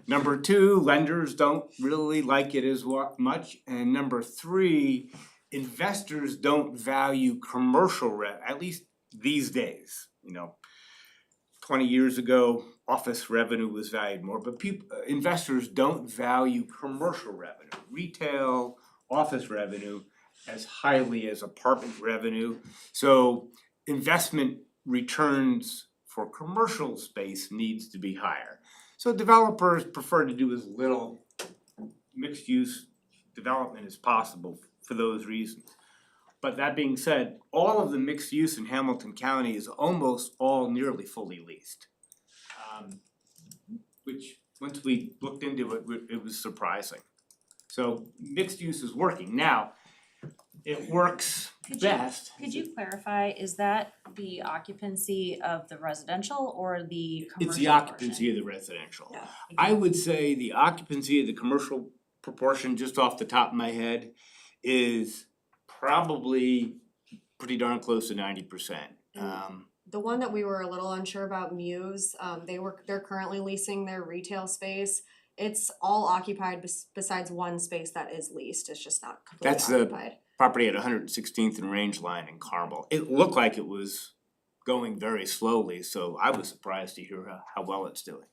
Number two, lenders don't really like it as much, and number three, investors don't value commercial at least these days, 20 years ago, office revenue was valued more, but investors don't value commercial revenue, retail, office revenue as highly as apartment revenue. So investment returns for commercial space needs to be higher. So developers prefer to do as little mixed use development as possible for those reasons. But that being said, all of the mixed use in Hamilton County is almost all nearly fully leased. Which once we looked into it, it was surprising. So mixed use is working. Now, it works best. Could you clarify, is that the occupancy of the residential or the commercial It's the occupancy of the residential. Yeah. I would say the occupancy of the commercial proportion, just off the top of my head, is probably pretty darn close to 90%. The one that we were a little unsure about, Muse, they're currently leasing their retail space. It's all occupied besides one space that is leased, it's just not completely That's the occupied. property at 116th and Range Line in Carmel. It looked like it was going very slowly, so I was surprised to hear how well it's doing.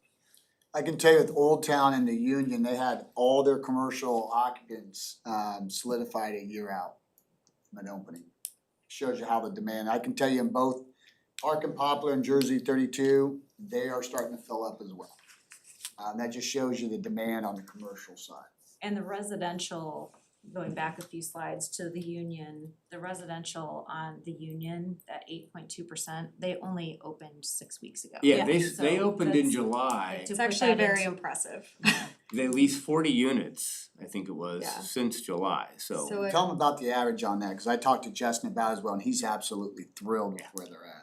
I can tell you with Old Town and the Union, they had all their commercial occupants solidified a year out from an opening. Shows you how the demand, I can tell you in both Park and Poplar and Jersey 32, they are starting to fill up as well. That just shows you the demand on the commercial side. And the residential, going back a few slides to the Union, the residential on the Union, that 8.2%, they only opened 6 weeks ago. Yeah, they So opened in that's- July. to It's put actually that very into- impressive. They leased 40 units, I think it was, Yeah. since July, so. So it, Tell them about the average on that, cause I talked to Justin about it as well, and he's absolutely thrilled with where they're at.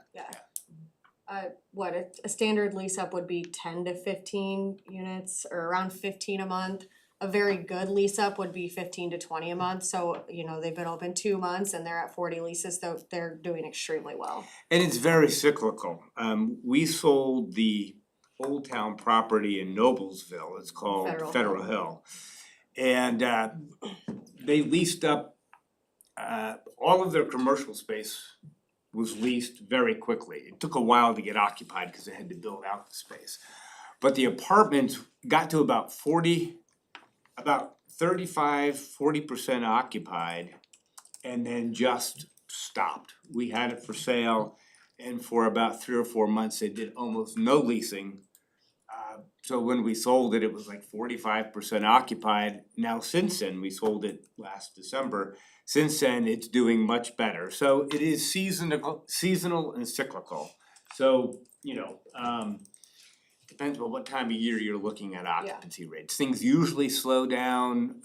a standard lease up would be 10 to 15 units or around 15 a month. A very good lease up would be 15 to 20 a month, so they've been open 2 months and they're at 40 leases, so they're doing extremely well. And it's very cyclical. We sold the Old Town property in Noblesville, it's called Federal Federal Hill. And they leased up, all of their commercial space was leased very quickly. It took a while to get occupied because they had to build out the space. But the apartments got to about 35-40% occupied and then just stopped. We had it for sale and for about 3 or 4 months, they did almost no leasing. So when we sold it, it was like 45% occupied. Now since then, we sold it last December. Since then, it's doing much better. So it is seasonal and cyclical. So, depends on what time of year you're looking at occupancy rates. Things usually slow down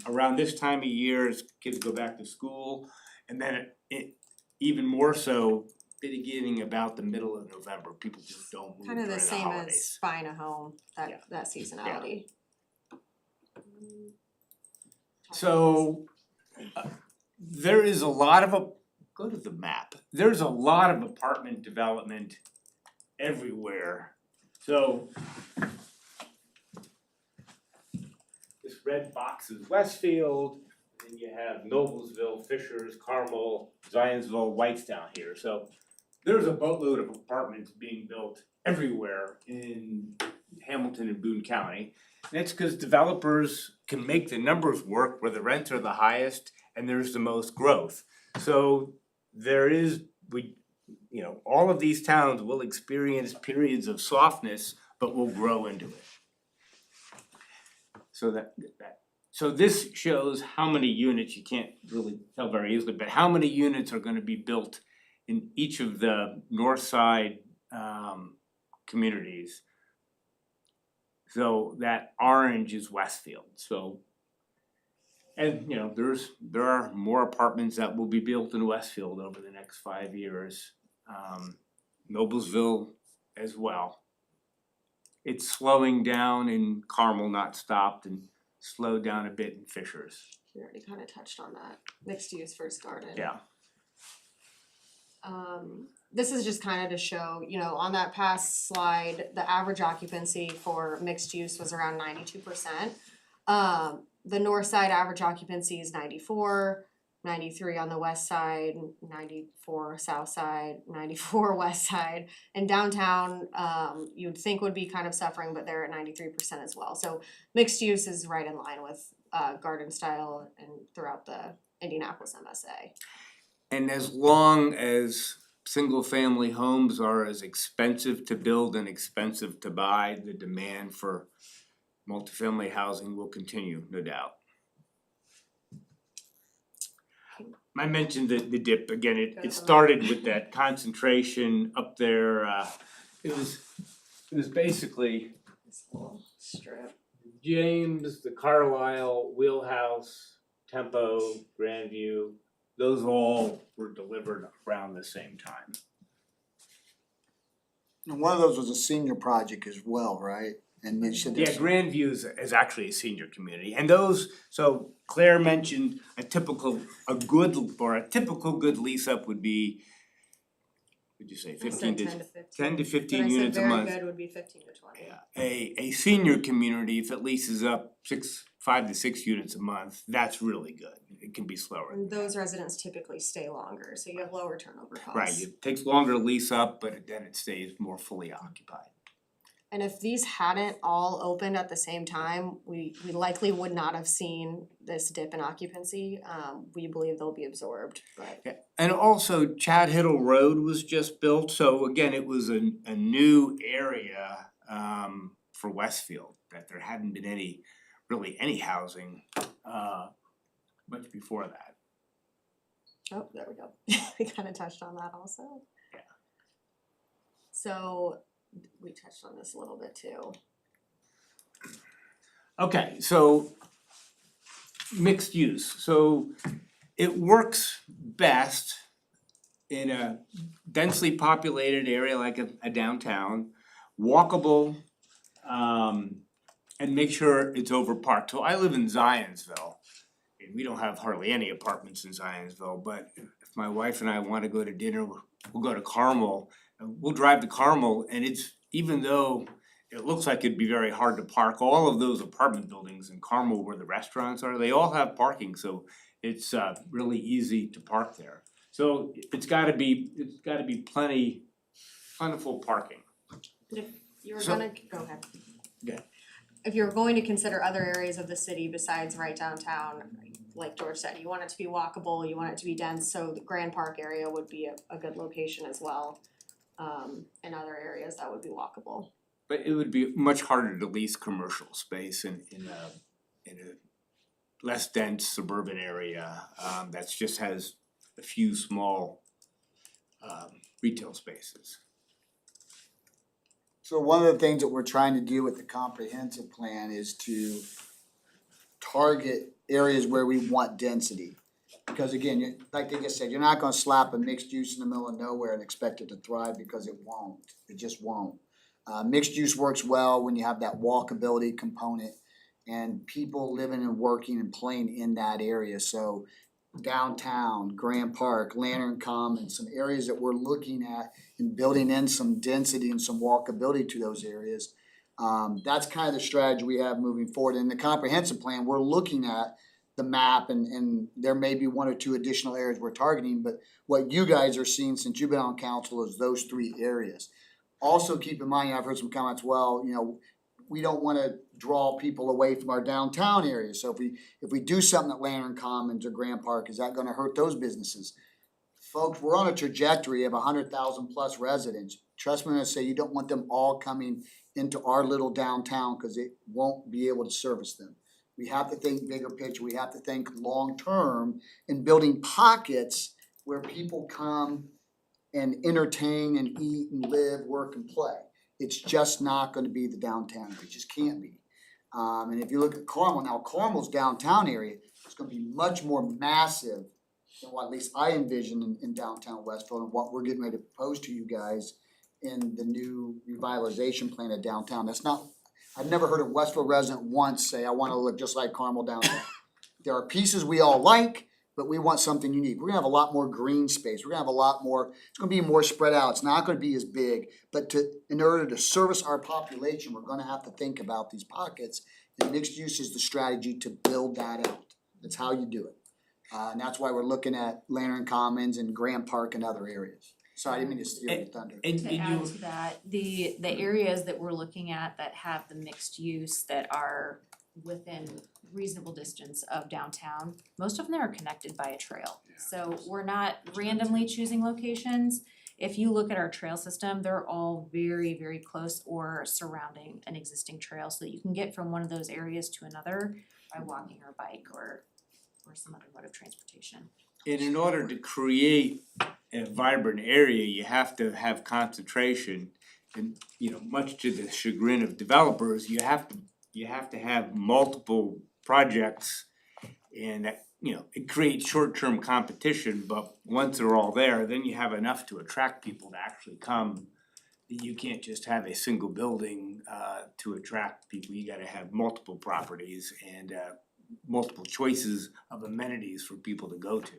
around this time of year as kids go back to school. And then it even more so beginning about the middle of November, people just don't move Kind of during the the same holidays. as buying a home, Yeah. that seasonality. So there is a lot of go to the map. There's a lot of apartment development everywhere. So this red box is Westfield, and you have Noblesville, Fishers, Carmel, Zionsville, Whitestown here. So there's a boatload of apartments being built everywhere in Hamilton and Boone County. And it's because developers can make the numbers work where the rents are the highest and there's the most growth. So there is, all of these towns will experience periods of softness, but will grow into it. So this shows how many units, you can't really tell very easily, but how many units are gonna be built in each of the north side communities. So that orange is Westfield, so. And there are more apartments that will be built in Westfield over the next 5 years. Noblesville as well. It's slowing down in Carmel, not stopped, and slowed down a bit in Fishers. We already kind of touched on that, mixed use first garden. Yeah. This is just kind of to show, on that past slide, the average occupancy for mixed use was around 92%. The north side average occupancy is 94, 93 on the west side, 94 south side, 94 west side. And downtown, you'd think would be kind of suffering, but they're at 93% as well. So mixed use is right in line with garden style and throughout the Indianapolis MSA. And as long as single family homes are as expensive to build and expensive to buy, the demand for multifamily housing will continue, no doubt. I mentioned the dip again, it started with that concentration up there, it was basically This little strip. James, the Carlisle, Wheelhouse, Tempo, Grandview, those all were delivered around the same time. And one of those was a senior project as well, right? And you said Yeah, there's Grandview is actually a senior community, and those, so Claire mentioned a typical good lease up would be, what'd you say, I said 15 to 10 to 15. 10 to 15 But units a month. I said very good would be 15 to 20. Yeah, a senior community, if it leases up 5 to 6 units a month, that's really good. It can be slower. And those residents typically stay longer, so you have lower turnover costs. Right, it takes longer to lease up, but then it stays more fully occupied. And if these hadn't all opened at the same time, we likely would not have seen this dip in occupancy. We believe they'll be absorbed, but Yeah, and also Chad Hiddle Road was just built, so again, it was a new area for Westfield, that there hadn't been any housing much before that. oh, there we go. We kind of touched on that also. Yeah. So we touched on this a little bit too. Okay, so mixed use, so it works best in a densely populated area like a downtown, walkable, and make sure it's overparked. So I live in Zionsville, and we don't have hardly any apartments in Zionsville, but if my wife and I wanna go to dinner, we'll go to Carmel, and we'll drive to Carmel, and it's, even though it looks like it'd be very hard to park, all of those apartment buildings in Carmel where the restaurants are, they all have parking, so it's really easy to park there. So it's gotta be plentiful parking. You were So- gonna, go ahead. Yeah. If you're going to consider other areas of the city besides right downtown, like George said, you want it to be walkable, you want it to be dense, so the Grand Park area would be a good location as well. And other areas that would be walkable. But it would be much harder to lease commercial space in a less dense suburban area that's just has a few small retail spaces. So one of the things that we're trying to do with the comprehensive plan is to target areas where we want density. Because again, like they just said, you're not gonna slap a mixed use in the middle of nowhere and expect it to thrive because it won't, it just won't. Mixed use works well when you have that walkability component and people living and working and playing in that area, so downtown, Grand Park, Lantern Commons, some areas that we're looking at and building in some density and some walkability to those areas. That's kind of the strategy we have moving forward. In the comprehensive plan, we're looking at the map and there may be one or two additional areas we're targeting, but what you guys are seeing since you've been on council is those 3 areas. Also keep in mind, I've heard some comments, well, you know, we don't wanna draw people away from our downtown area, so if we do something at Lantern Commons or Grand Park, is that gonna hurt those businesses? Folks, we're on a trajectory of 100,000 plus residents. Trust me when I say you don't want them all coming into our little downtown, cause it won't be able to service them. We have to think bigger picture, we have to think long-term in building pockets where people come and entertain and eat and live, work and play. It's just not gonna be the downtown, it just can't be. And if you look at Carmel, now Carmel's downtown area is gonna be much more massive than what at least I envision in downtown Westfield and what we're getting ready to propose to you guys in the new revitalization plan of downtown. That's not, I've never heard a Westfield resident once say, I wanna look just like Carmel downtown. There are pieces we all like, but we want something unique. We're gonna have a lot more green space, we're gonna have a lot more, it's gonna be more spread out, it's not gonna be as big. But in order to service our population, we're gonna have to think about these pockets. And mixed use is the strategy to build that out. That's how you do it. And that's why we're looking at Lantern Commons and Grand Park and other areas. Sorry, I didn't mean to steal your thunder. And To add to that, the areas that we're looking at that have the mixed use that are within reasonable distance of downtown, most of them are connected by a trail. So we're not randomly choosing locations. If you look at our trail system, they're all very, very close or surrounding an existing trail so that you can get from one of those areas to another by walking or bike or some other mode of transportation. And in order to create a vibrant area, you have to have concentration. And, you know, much to the chagrin of developers, you have to have multiple projects. And that, you know, it creates short-term competition, but once they're all there, then you have enough to attract people to actually come. You can't just have a single building to attract people, you gotta have multiple properties and multiple choices of amenities for people to go to.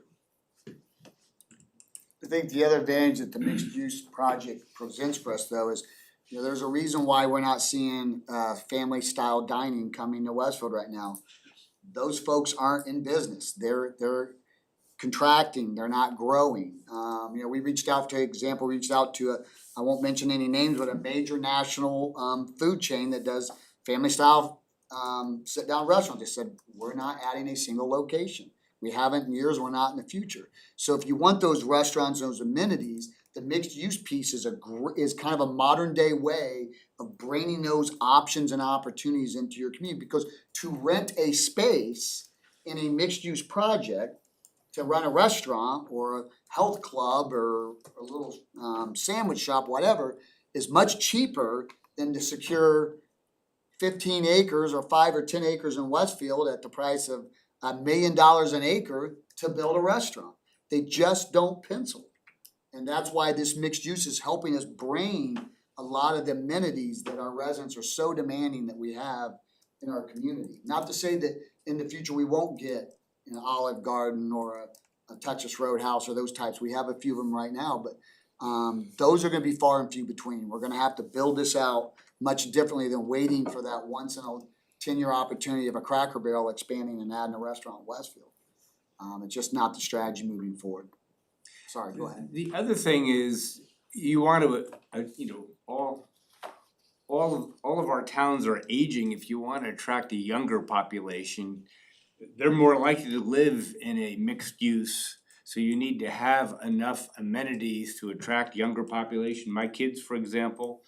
I think the other advantage that the mixed use project presents for us though is, you know, there's a reason why we're not seeing family style dining coming to Westfield right now. Those folks aren't in business, they're contracting, they're not growing. You know, we reached out to I won't mention any names, but a major national food chain that does family style sit down restaurants. They said, we're not adding a single location. We haven't in years, we're not in the future. So if you want those restaurants, those amenities, the mixed use piece is kind of a modern day way of bringing those options and opportunities into your community. Because to rent a space in a mixed use project, to run a restaurant or a health club or a little sandwich shop, whatever, is much cheaper than to secure 15 acres or 5 or 10 acres in Westfield at the price of $1 million an acre to build a restaurant. They just don't pencil. And that's why this mixed use is helping us bring a lot of the amenities that our residents are so demanding that we have in our community. Not to say that in the future we won't get an Olive Garden or a Texas Roadhouse or those types. We have a few of them right now, but those are gonna be far and few between. We're gonna have to build this out much differently than waiting for that once in a 10-year opportunity of a Cracker Barrel expanding and adding a restaurant in Westfield. It's just not the strategy moving forward. Sorry, go ahead. The other thing is, you want to, you know, all all of our towns are aging. If you wanna attract a younger population, they're more likely to live in a mixed use. So you need to have enough amenities to attract younger population. My kids, for example,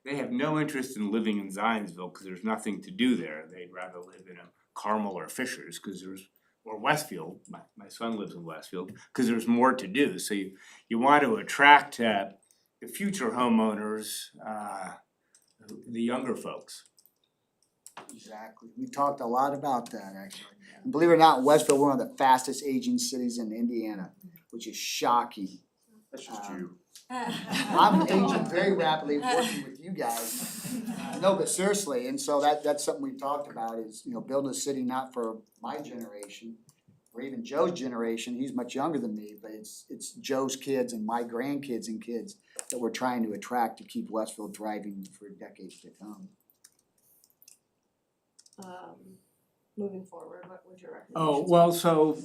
they have no interest in living in Zionsville because there's nothing to do there. They'd rather live in a Carmel or Fishers because or Westfield. My son lives in Westfield because there's more to do. So you want to attract the future homeowners, the younger folks. Exactly. We talked a lot about that, actually. And believe it or not, Westfield, we're one of the fastest aging cities in Indiana, which is shocking. That's just you. I'm aging very rapidly working with you guys. No, but seriously, and so that's something we've talked about is, building a city not for my generation or even Joe's generation, he's much younger than me, but it's Joe's kids and my grandkids and kids that we're trying to attract to keep Westfield thriving for decades to come. Moving forward, what would your recommendations Oh, be? well, so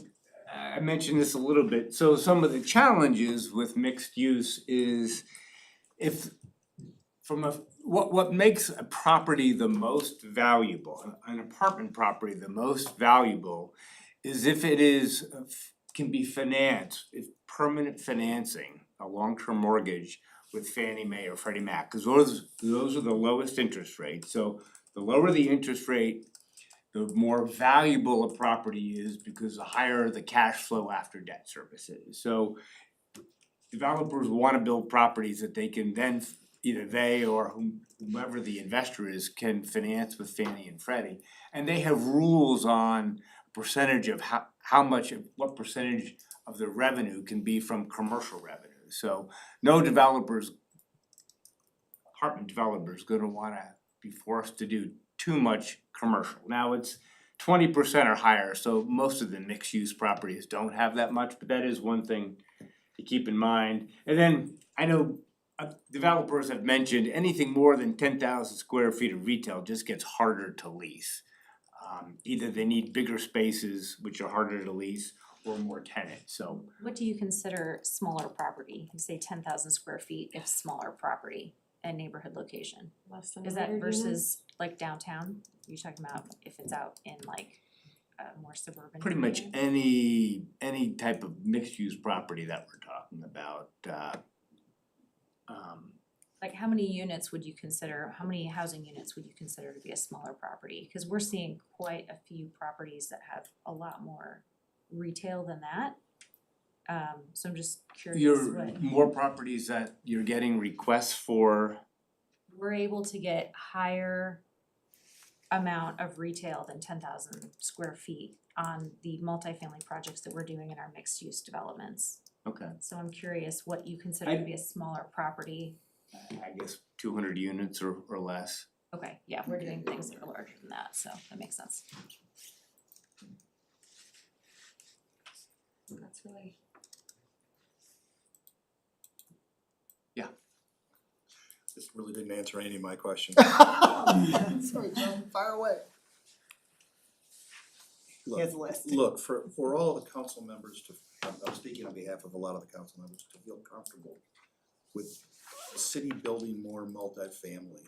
I mentioned this a little bit. So some of the challenges with mixed use is if what makes a property the most valuable, an apartment property the most valuable is if it can be financed, if permanent financing, a long-term mortgage with Fannie Mae or Freddie Mac, cause those are the lowest interest rates. So the lower the interest rate, the more valuable a property is because the higher the cash flow after debt service is. So developers wanna build properties that they can then, either they or whomever the investor is, can finance with Fannie and Freddie. And they have rules on percentage of what percentage of the revenue can be from commercial revenue. So no apartment developer's gonna wanna be forced to do too much commercial. Now it's 20% or higher, so most of the mixed use properties don't have that much, but that is one thing to keep in mind. And then I know developers have mentioned anything more than 10,000 square feet of retail just gets harder to lease. Either they need bigger spaces, which are harder to lease, or more tenants, so. What do you consider smaller property? You say 10,000 square feet if smaller property and neighborhood location. Less than Is that 100 units? versus like downtown? You're talking about if it's out in like a more suburban Pretty much area? any type of mixed use property that we're talking about, Like how many units would you consider, how many housing units would you consider to be a smaller property? Cause we're seeing quite a few properties that have a lot more retail than that. So I'm just curious what, more properties that you're getting requests for. we're able to get higher amount of retail than 10,000 square feet on the multifamily projects that we're doing in our mixed use developments. Okay. So I'm curious what you consider to be a smaller property. I guess 200 units or less. Okay, yeah, we're doing things that are larger than that, so that makes sense. That's really. This really didn't answer any of my questions. Sorry, John, fire away. He has a list. Look, for all the council members I'm speaking on behalf of a lot of the council members, to feel comfortable with the city building more multifamily.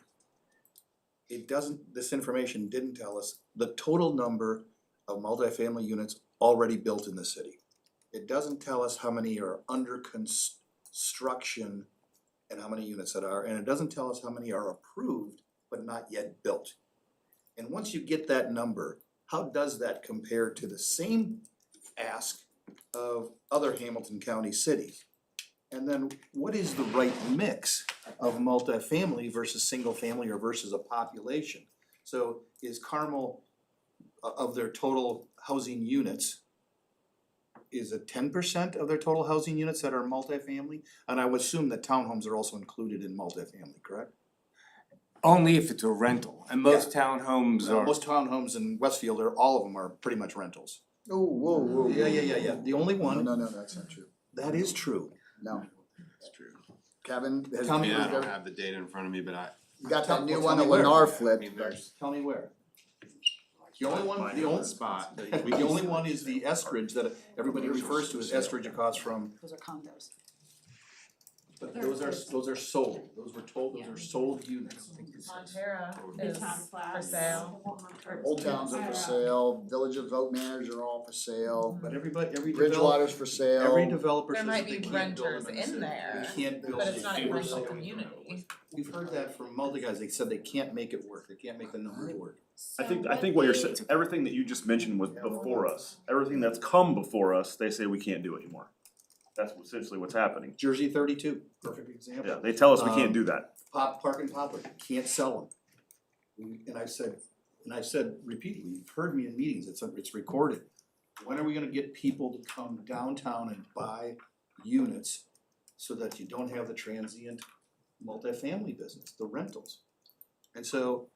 This information didn't tell us the total number of multifamily units already built in the city. It doesn't tell us how many are under construction and how many units that are, and it doesn't tell us how many are approved but not yet built. And once you get that number, how does that compare to the same ask of other Hamilton County cities? And then what is the right mix of multifamily versus single family or versus a population? So is Carmel, of their total housing units, is it 10% of their total housing units that are multifamily? And I would assume that townhomes are also included in multifamily, correct? Only if it's a rental, and most townhomes are. Most townhomes in Westfield all of them are pretty much rentals. Oh, whoa. Yeah. The only one. No, that's not true. That is true. No. That's true. Kevin, has Tell I me mean, I where- don't have the data in front of me, but you got that new Tell one me that where. Lennar I flipped. mean, there's Tell me where. The only one spot that we the can only see. one is the Estridge that everybody refers to as Estridge across from, Those are condos. But those are sold, those were told, those Yeah. are sold units. Montera The is town for flats. sale. Old Towns are for sale, Village of Oak Manors are all for sale, But every developer, Bridgewater's for sale. every developer There says might that they be can't build renters them in the in city. there, They can't build. but it's not a for rental sale. community. We've heard that from multi guys, they said they can't make it work, they can't make the numbers work. I think what you're saying, everything that you just mentioned was before us, everything that's come before us, they say we can't do anymore. That's essentially what's happening. Jersey 32, perfect example. Yeah, they tell us we can't do that. Park and Poplar, can't sell them. And I've said repeatedly, you've heard me in meetings, it's recorded. When are we gonna get people to come downtown and buy units so that you don't have the transient multifamily business, the rentals? And so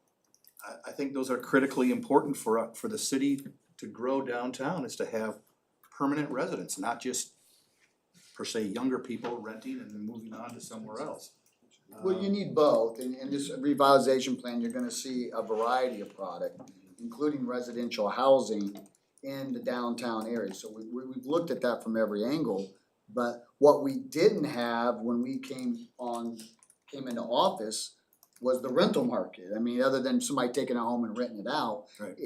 I think those are critically important for the city to grow downtown, is to have permanent residents, not just per se younger people renting and then moving on to somewhere else. Well, you need both, and in this revitalization plan, you're gonna see a variety of product, including residential housing in the downtown area, so we've looked at that from every angle. But what we didn't have when we came into office was the rental market. I mean, other than somebody taking a home and renting it out. Right.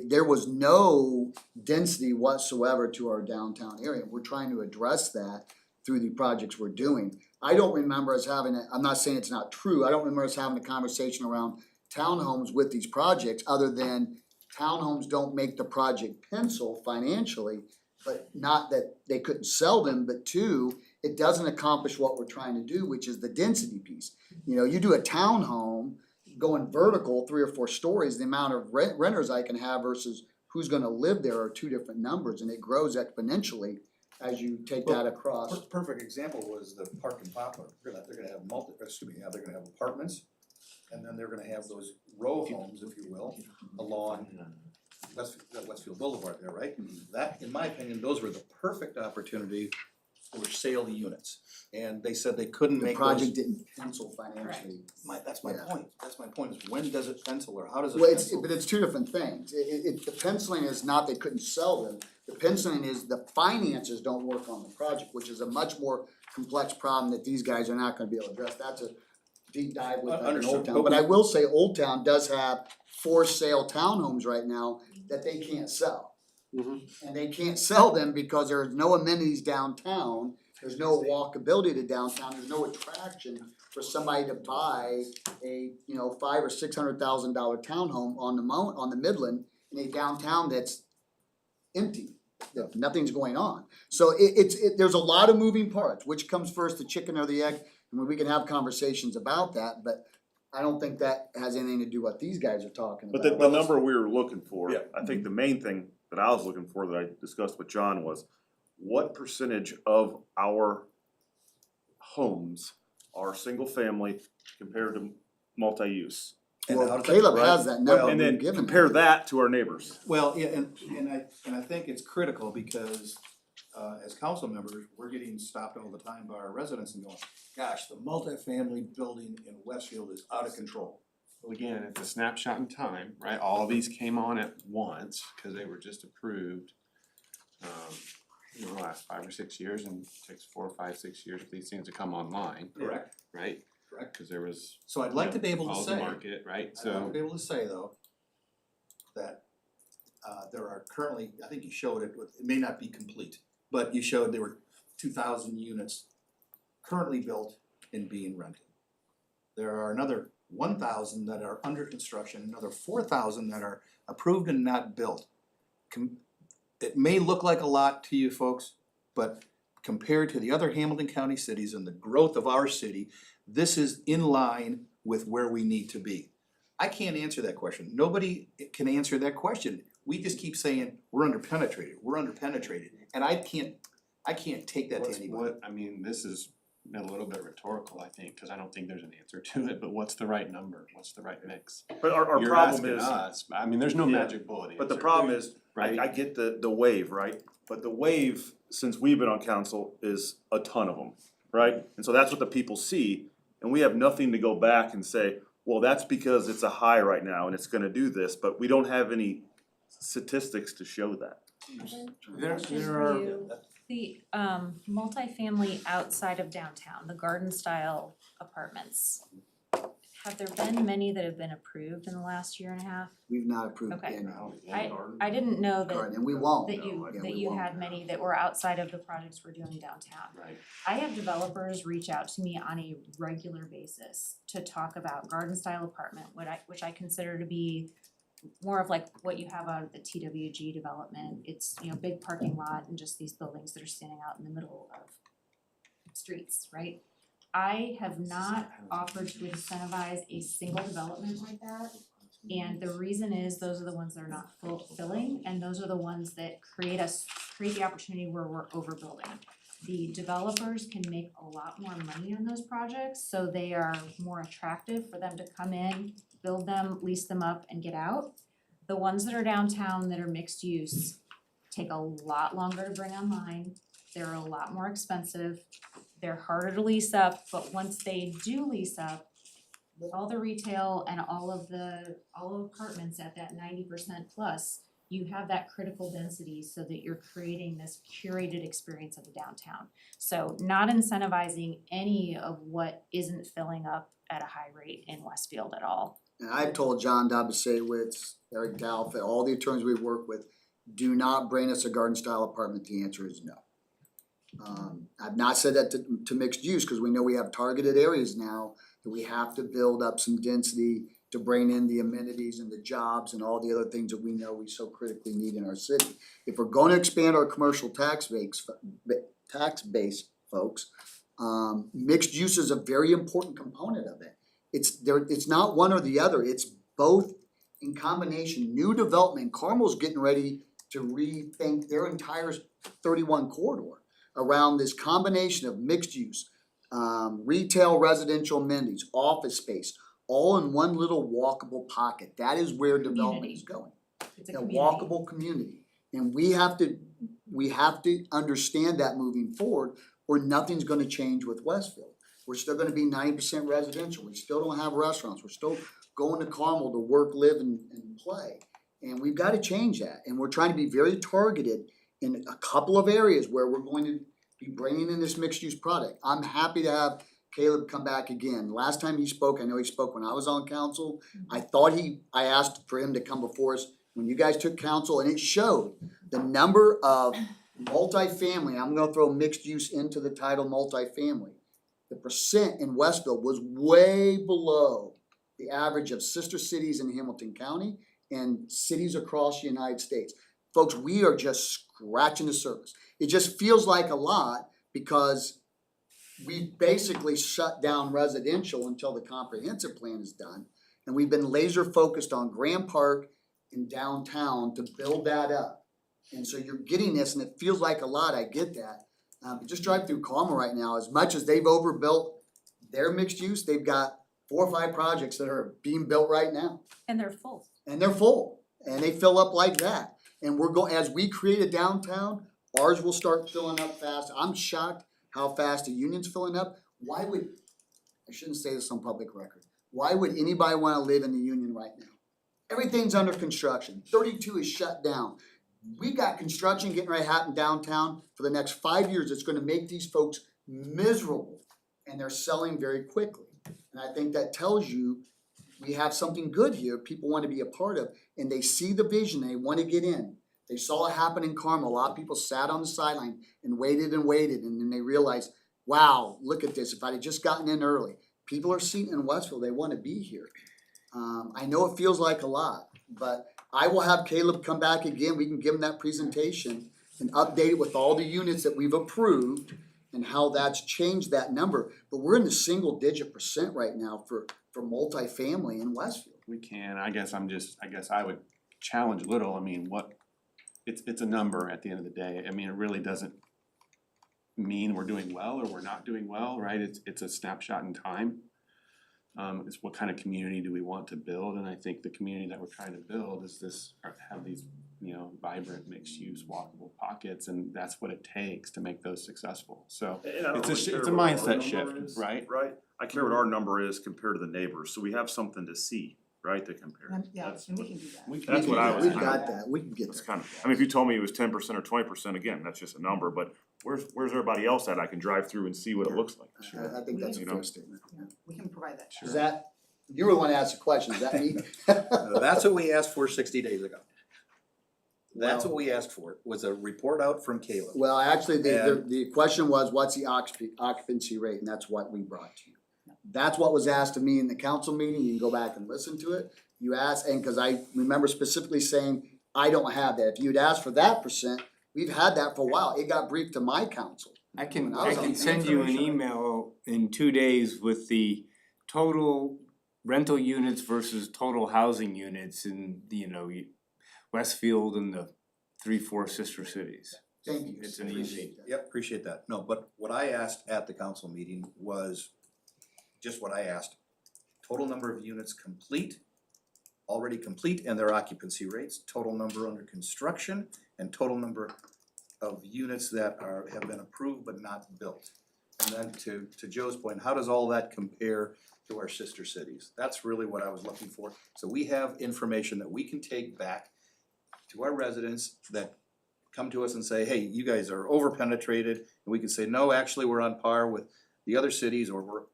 There was no density whatsoever to our downtown area, we're trying to address that through the projects we're doing. I don't remember us having I'm not saying it's not true, I don't remember us having a conversation around townhomes with these projects, other than townhomes don't make the project pencil financially, but not that they couldn't sell them, but two, it doesn't accomplish what we're trying to do, which is the density piece. You know, you do a townhome going vertical, 3 or 4 stories, the amount of renters I can have versus who's gonna live there are two different numbers, and it grows exponentially as you take that across. Perfect example was the Park and Poplar, they're gonna have they're gonna have apartments, and then they're gonna have those row homes, if you will, along Westfield Boulevard there, right? That, in my opinion, those were the perfect opportunity for sale units, and they said they couldn't The make those. project didn't pencil financially. That's my Yeah. point, is when does it pencil, or how does it Well, pencil? but it's two different things. The penciling is not they couldn't sell them. The penciling is the finances don't work on the project, which is a much more complex problem that these guys are not gonna be able to address. That's a deep dive with like an Understood. Old Town. But I will say Old Town does have for sale townhomes right now that they can't sell. And they can't sell them because there's no amenities downtown, there's no walkability to downtown, there's no attraction for somebody to buy a, $500,000 or $600,000 townhome on the Midland in a downtown that's empty. Nothing's going on. So there's a lot of moving parts, which comes first, the chicken or the egg, and we can have conversations about that, but I don't think that has anything to do what these guys are talking But about. the number we were looking for, Yeah. I think the main thing that I was looking for that I discussed with John was what percentage of our homes are single family compared to multi-use? And how Well, does that- Caleb right? has that number, And we've then given compare that. that to our neighbors. Well, yeah, and I think it's critical because as council members, we're getting stopped all the time by our residents and going, gosh, the multifamily building in Westfield is out of control. Well, again, it's a snapshot in time, right? All of these came on at once, cause they were just approved. In the last 5 or 6 years, and it takes 4 or 5, 6 years for these things to come online, Correct. right? Correct. Cause there was, So I'd like to be able to follows say, the market, right? I'd like to So, be able to say though, that there are currently, I think you showed it, it may not be complete, but you showed there were 2,000 units currently built and being rented. There are another 1,000 that are under construction, another 4,000 that are approved and not built. It may look like a lot to you folks, but compared to the other Hamilton County cities and the growth of our city, this is in line with where we need to be. I can't answer that question. Nobody can answer that question. We just keep saying, we're underpenetrated, and I can't take that to what's, anybody. I mean, this is a little bit rhetorical, I think, cause I don't think there's an answer to it, but what's the right number? What's the right mix? But our You're problem asking is, us, I mean, there's no Yeah. magic bullet but the answer. problem is, Right. I get the wave, right? But the wave, since we've been on council, is a ton of them, right? And so that's what the people see, and we have nothing to go back and say, well, that's because it's a high right now and it's gonna do this, but we don't have any statistics to show that. There are, The multifamily outside of downtown, the garden style apartments. Have there been many that have been approved in the last year and a half? We've not approved Okay. any I didn't know garden, that and we won't. that you Yeah, that we you won't. had many that were outside of the projects we're doing downtown. Right. I have developers reach out to me on a regular basis to talk about garden style apartment, which I consider to be more of like what you have out of the TWG development. It's, you know, big parking lot and just these buildings that are standing out in the middle of streets, right? I have not offered to incentivize a single development like that. And the reason is those are the ones that are not fulfilling, and those are the ones that create the opportunity where we're overbuilding. The developers can make a lot more money on those projects, so they are more attractive for them to come in, build them, lease them up and get out. The ones that are downtown that are mixed use take a lot longer to bring online, they're a lot more expensive, they're harder to lease up, but once they do lease up, with all the retail and all of apartments at that 90% plus, you have that critical density so that you're creating this curated experience of the downtown. So not incentivizing any of what isn't filling up at a high rate in Westfield at all. And I've told John Dobasewicz, Eric Dalf, all the attorneys we've worked with, do not bring us a garden style apartment, the answer is no. I've not said that to mixed use, cause we know we have targeted areas now that we have to build up some density to bring in the amenities and the jobs and all the other things that we know we so critically need in our city. If we're gonna expand our commercial tax base, folks, mixed use is a very important component of it. It's not one or the other, it's both in combination. New development, Carmel's getting ready to rethink their entire 31 corridor around this combination of mixed use, retail, residential amenities, office space, all in one little walkable pocket. That is where development is going. It's a A community. walkable community. And we have to understand that moving forward, or nothing's gonna change with Westfield. We're still gonna be 90% residential, we still don't have restaurants, we're still going to Carmel to work, live and play. And we've gotta change that, and we're trying to be very targeted in a couple of areas where we're going to be bringing in this mixed use product. I'm happy to have Caleb come back again. Last time he spoke, I know he spoke when I was on council. I asked for him to come before us when you guys took council, and it showed the number of multifamily, I'm gonna throw mixed use into the title multifamily. The percent in Westfield was way below the average of sister cities in Hamilton County and cities across the United States. Folks, we are just scratching the surface. It just feels like a lot because we basically shut down residential until the comprehensive plan is done. And we've been laser focused on Grand Park and downtown to build that up. And so you're getting this, and it feels like a lot, I get that. But just drive through Carmel right now, as much as they've overbuilt their mixed use, they've got 4 or 5 projects that are being built right now. And they're full. And they're full, and they fill up like that. And we're going, as we create a downtown, ours will start filling up fast. I'm shocked how fast the Union's filling up. Why would, I shouldn't say this on public record, why would anybody wanna live in the Union right now? Everything's under construction, 32 is shut down. We got construction getting ready to happen downtown for the next 5 years. It's gonna make these folks miserable, and they're selling very quickly. And I think that tells you we have something good here people wanna be a part of, and they see the vision, they wanna get in. They saw it happen in Carmel, a lot of people sat on the sideline and waited, and then they realized, wow, look at this, if I'd have just gotten in early. People are seeing in Westfield, they wanna be here. I know it feels like a lot, but I will have Caleb come back again, we can give him that presentation and update it with all the units that we've approved and how that's changed that number. But we're in the single digit percent right now for multifamily in Westfield. We can, I guess I would challenge a little, I mean, it's a number at the end of the day, I mean, it really doesn't mean we're doing well or we're not doing well, right? It's a snapshot in time. It's what kind of community do we want to build, and I think the community that we're trying to build is have these, you know, vibrant mixed-use walkable pockets, and that's what it takes to make those successful, so And I don't it's really a care what our mindset number shift, is, right? Right, I care what our number is compared to the neighbors, so we have something to see, right, to compare. Yeah, That's and we what- can do that. That's what I was We've kind got of, that, we can get that's there. kind of, I mean, if you told me it was 10% or 20%, again, that's just a number, but where's everybody else at? I can drive through and see what it looks like. I think that's a You fair know? statement. Yeah, we can provide that. Is that, you were the one to ask the question, is that me? No, that's what we asked for 60 days ago. That's Well- what we asked for, was a report out from Caleb. Well, actually, the And- question was, what's the occupancy rate, and that's what we brought to you. That's what was asked of me in the council meeting, you can go back and listen to it. You asked, and cause I remember specifically saying, I don't have that, if you'd asked for that percent, we've had that for a while, it got briefed to my council. I can, When I I was on can the send you an information. email in 2 days with the total rental units versus total housing units in, Westfield and the 3-4 sister cities. Thank you. It's an easy. Yep, appreciate that. No, but what I asked at the council meeting was just what I asked. Total number of units complete, already complete, and their occupancy rates, total number under construction, and total number of units that have been approved but not built. And then to Joe's point, how does all that compare to our sister cities? That's really what I was looking for. So we have information that we can take back to our residents that come to us and say, hey, you guys are over penetrated, and we can say, no, actually, we're on par with the other cities, or we're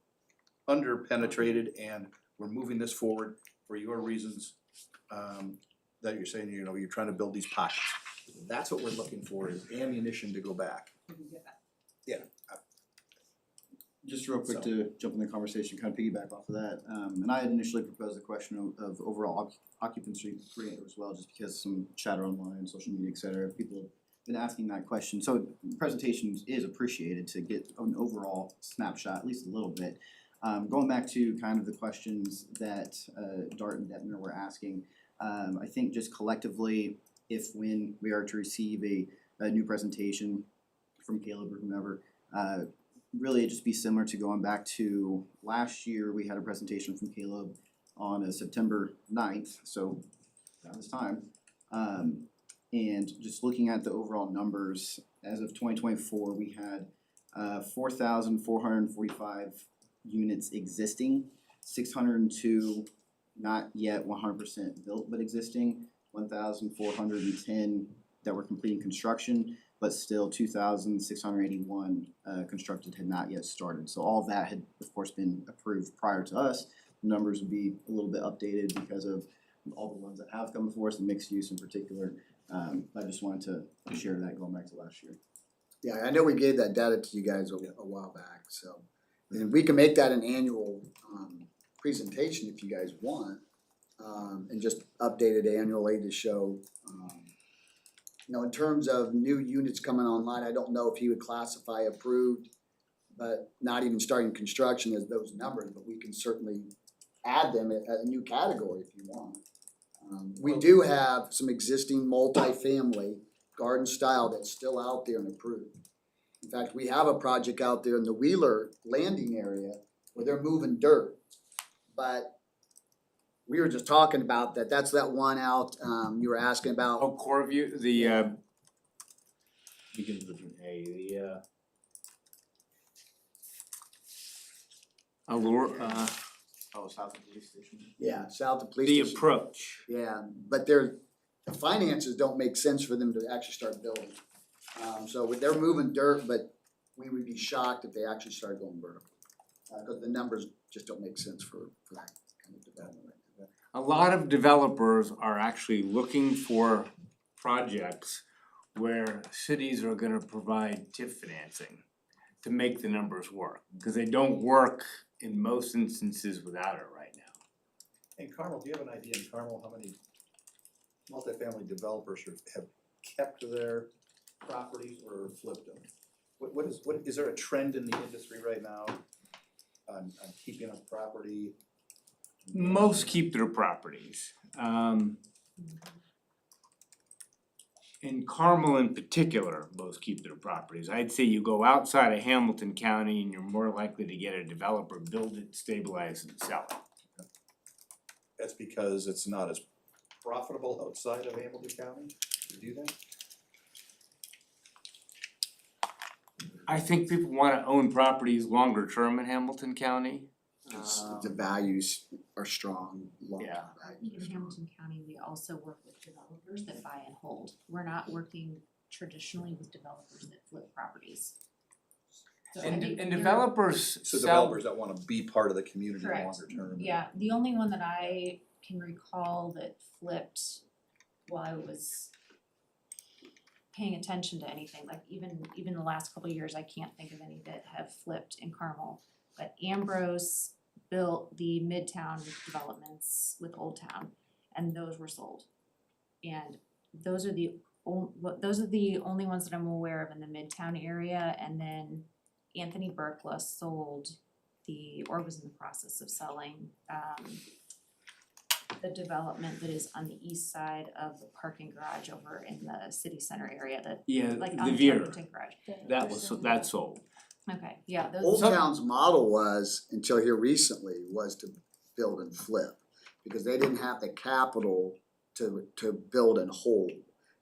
under penetrated, and we're moving this forward for your reasons, that you're saying, you're trying to build these pockets. That's what we're looking for, is ammunition to go back. We can get that. Just real quick to jump in the conversation, kind of piggyback off of that, and I had initially proposed the question of overall occupancy rate as well, just because some chatter online, social media, et cetera, people have been asking that question. So presentation is appreciated to get an overall snapshot, at least a little bit. Going back to kind of the questions that Dart and Detmer were asking, I think just collectively, when we are to receive a new presentation from Caleb or whomever, really it'd just be similar to going back to last year. We had a presentation from Caleb on September 9th, so around this time. And just looking at the overall numbers, as of 2024, we had 4,445 units existing, 602 not yet 100% built but existing, 1,410 that were completing construction, but still 2,681 constructed had not yet started. So all that had, of course, been approved prior to us. The numbers would be a little bit updated because of all the ones that have come before us, the mixed use in particular. I just wanted to share that going back to last year. Yeah, I know we gave that data to you guys a while back, so. And we can make that an annual presentation if you guys want, and just update it annually to show, in terms of new units coming online, I don't know if he would classify approved, but not even starting construction as those numbers, but we can certainly add them at a new category if you want. We do have some existing multifamily garden style that's still out there and approved. In fact, we have a project out there in the Wheeler landing area where they're moving dirt. But we were just talking about that, that's that one out, you were asking about. Oh, Coreview, the begins with an A, Allure, South of the police station. Yeah, south of police the station. approach. Yeah, but the finances don't make sense for them to actually start building. So they're moving dirt, but we would be shocked if they actually started going vertical. Cause the numbers just don't make sense for that kind of development right now. A lot of developers are actually looking for projects where cities are gonna provide TIF financing to make the numbers work, because they don't work in most instances without it right now. And Carmel, do you have an idea in Carmel how many multifamily developers have kept their properties or flipped them? What is there a trend in the industry right now on keeping a property? Most keep their properties. In Carmel in particular, most keep their properties. I'd say you go outside of Hamilton County and you're more likely to get a developer build it, stabilize it, and sell it. That's because it's not as profitable outside of Hamilton County to do that? I think people wanna own properties longer term in Hamilton County. The values are strong, long-term Yeah. values. In Hamilton County, we also work with developers that buy and hold. We're not working traditionally with developers that flip properties. So I And think and there- developers So sell, developers that wanna be part of the community Correct. longer term. Yeah, the only one that I can recall that flipped while I was paying attention to anything, like even the last couple of years, I can't think of any that have flipped in Carmel. But Ambrose built the Midtown developments with Old Town, and those were sold. And those are the only ones that I'm aware of in the Midtown area, and then Anthony Berkla sold or was in the process of selling the development that is on the east side of the parking garage over in the city center area, that yeah, like the on Veer, Tarkington garage. that sold. Okay, yeah, Old those, Town's model was, until here recently, was to build and flip. Because they didn't have the capital to build and hold.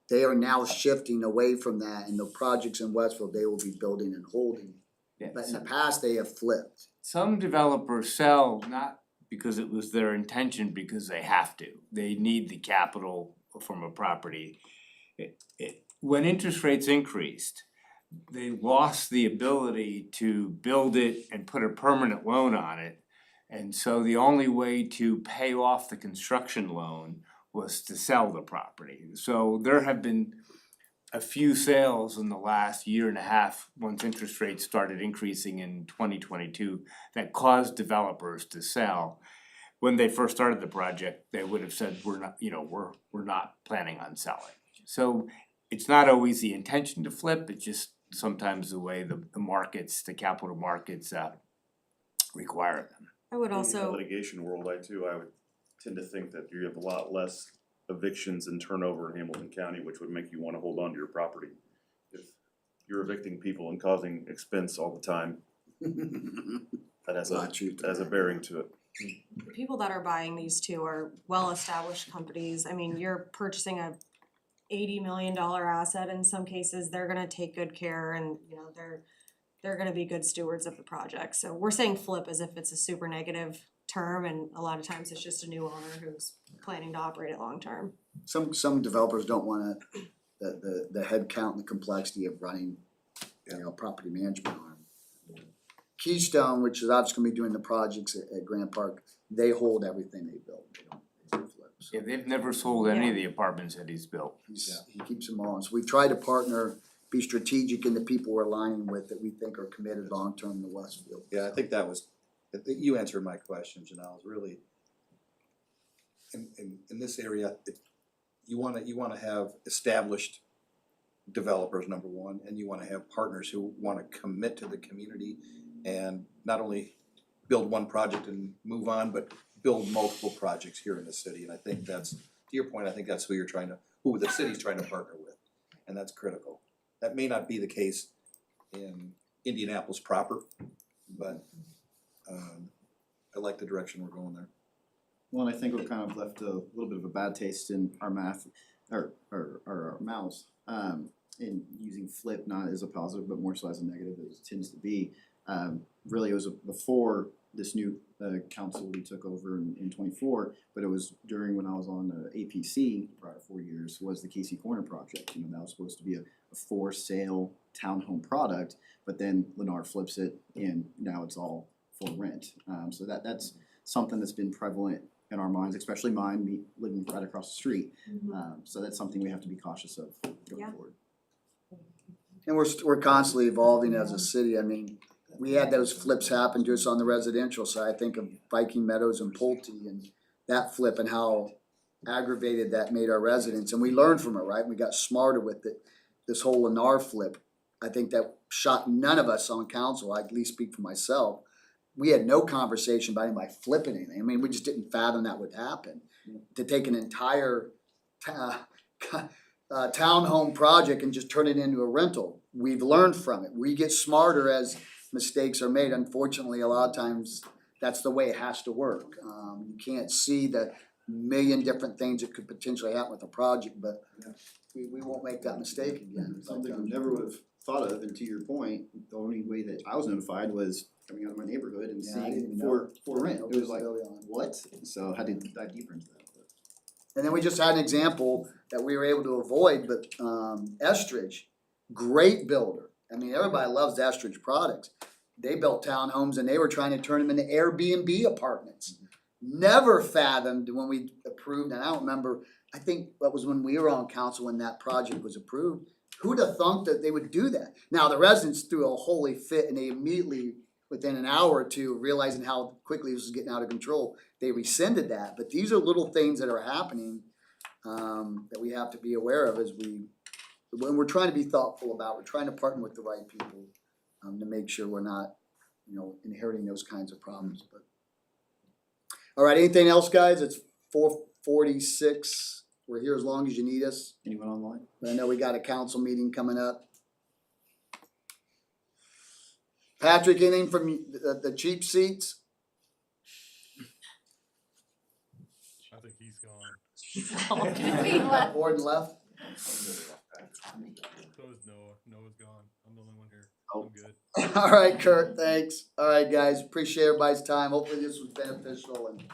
They are now shifting away from that, and the projects in Westfield, they will be building and holding. Yeah, But in the past, they have flipped. some developers sell not because it was their intention, because they have to. They need the capital from a property. When interest rates increased, they lost the ability to build it and put a permanent loan on it. And so the only way to pay off the construction loan was to sell the property. So there have been a few sales in the last year and a half, once interest rates started increasing in 2022, that caused developers to sell. When they first started the project, they would have said, we're not planning on selling. So it's not always the intention to flip, it's just sometimes the way the markets, the capital markets require them. I would In the also, litigation world, I would tend to think that you have a lot less evictions and turnover in Hamilton County, which would make you wanna hold on to your property. If you're evicting people and causing expense all the time, that has Not true. a bearing to it. the people that are buying these two are well-established companies. I mean, you're purchasing a $80 million asset in some cases. They're gonna take good care, and you know, they're gonna be good stewards of the project. So we're saying flip as if it's a super negative term, and a lot of times it's just a new owner who's planning to operate it long term. Some developers don't wanna, the head count and the complexity of running, property management arm. Keystone, which is obviously gonna be doing the projects at Grant Park, they hold everything they build, they don't flip. So Yeah, they've never sold any of the apartments that he's built. he keeps them all, so we try to partner, be strategic in the people we're aligning with that we think are committed long-term to Westfield. Yeah, I think that was, you answered my question, Janelle, is really in this area, you wanna have established developers, number one, and you wanna have partners who wanna commit to the community and not only build one project and move on, but build multiple projects here in the city, and I think that's, to your point, I think that's who the city's trying to partner with, and that's critical. That may not be the case in Indianapolis proper, but I like the direction we're going there. Well, and I think what kind of left a little bit of a bad taste in our our mouths, in using flip not as a positive, but more so as a negative, as it tends to be. Really, it was before this new council we took over in 24, but it was during when I was on APC prior to 4 years, was the Casey Corner project. You know, that was supposed to be a for sale townhome product, but then Lennar flips it and now it's all for rent. So that's something that's been prevalent in our minds, especially mine, me living right across the street. So that's something we have to be cautious of going forward. And we're constantly evolving as a city, I mean, we had those flips happen to us on the residential side, think of Viking Meadows and Pulte and that flip and how aggravated that made our residents, and we learned from it, right? We got smarter with it. This whole Lennar flip, I think that shocked none of us on council, I at least speak for myself. We had no conversation about anybody flipping anything, I mean, we just didn't fathom that would happen. To take an entire townhome project and just turn it into a rental, we've learned from it, we get smarter as mistakes are made. Unfortunately, a lot of times, that's the way it has to work. You can't see the million different things that could potentially happen with a project, but we won't make that mistake again. Something I never would have thought of, and to your point, the only way that I was notified was coming out of my neighborhood and Yeah, I didn't seeing even for rent. It was like, Early on. what? So I had to dive deeper into that. And then we just had an example that we were able to avoid, but Estridge, great builder. I mean, everybody loves Estridge products. They built townhomes and they were trying to turn them into Airbnb apartments. Never fathomed when we approved, and I don't remember, I think that was when we were on council when that project was approved. Who'd have thunk that they would do that? Now, the residents threw a holy fit and they immediately, within an hour or two, realizing how quickly this was getting out of control, they rescinded that. But these are little things that are happening that we have to be aware of as when we're trying to be thoughtful about, we're trying to partner with the right people to make sure we're not, inheriting those kinds of problems, but. All right, anything else, guys? It's 4:46. We're here as long as you need us. Anyone online? I know we got a council meeting coming up. Patrick, anything from the cheap seats? I think he's gone. Board left? So is Noah. Noah's gone. I'm the only one here. Oh. I'm good. All right, Kurt, thanks. All right, guys, appreciate everybody's time. Hopefully this was beneficial and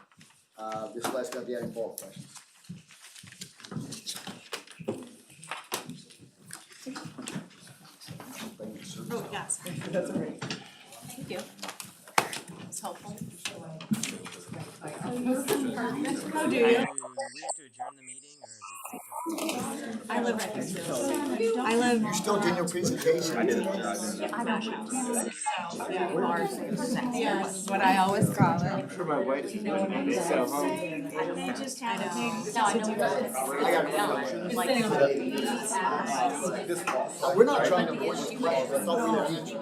just let us know if you have any follow-up questions. Oh, yes. That's great. Thank you. It's helpful. How do you? We have to adjourn the meeting or is it just? I live right there too. I live. You're still doing your presentation? I did. Yes, what I always call it. I'm sure my wife is going to sell home. They just have a thing. I got we're not trying to avoid the question. I thought we had answered.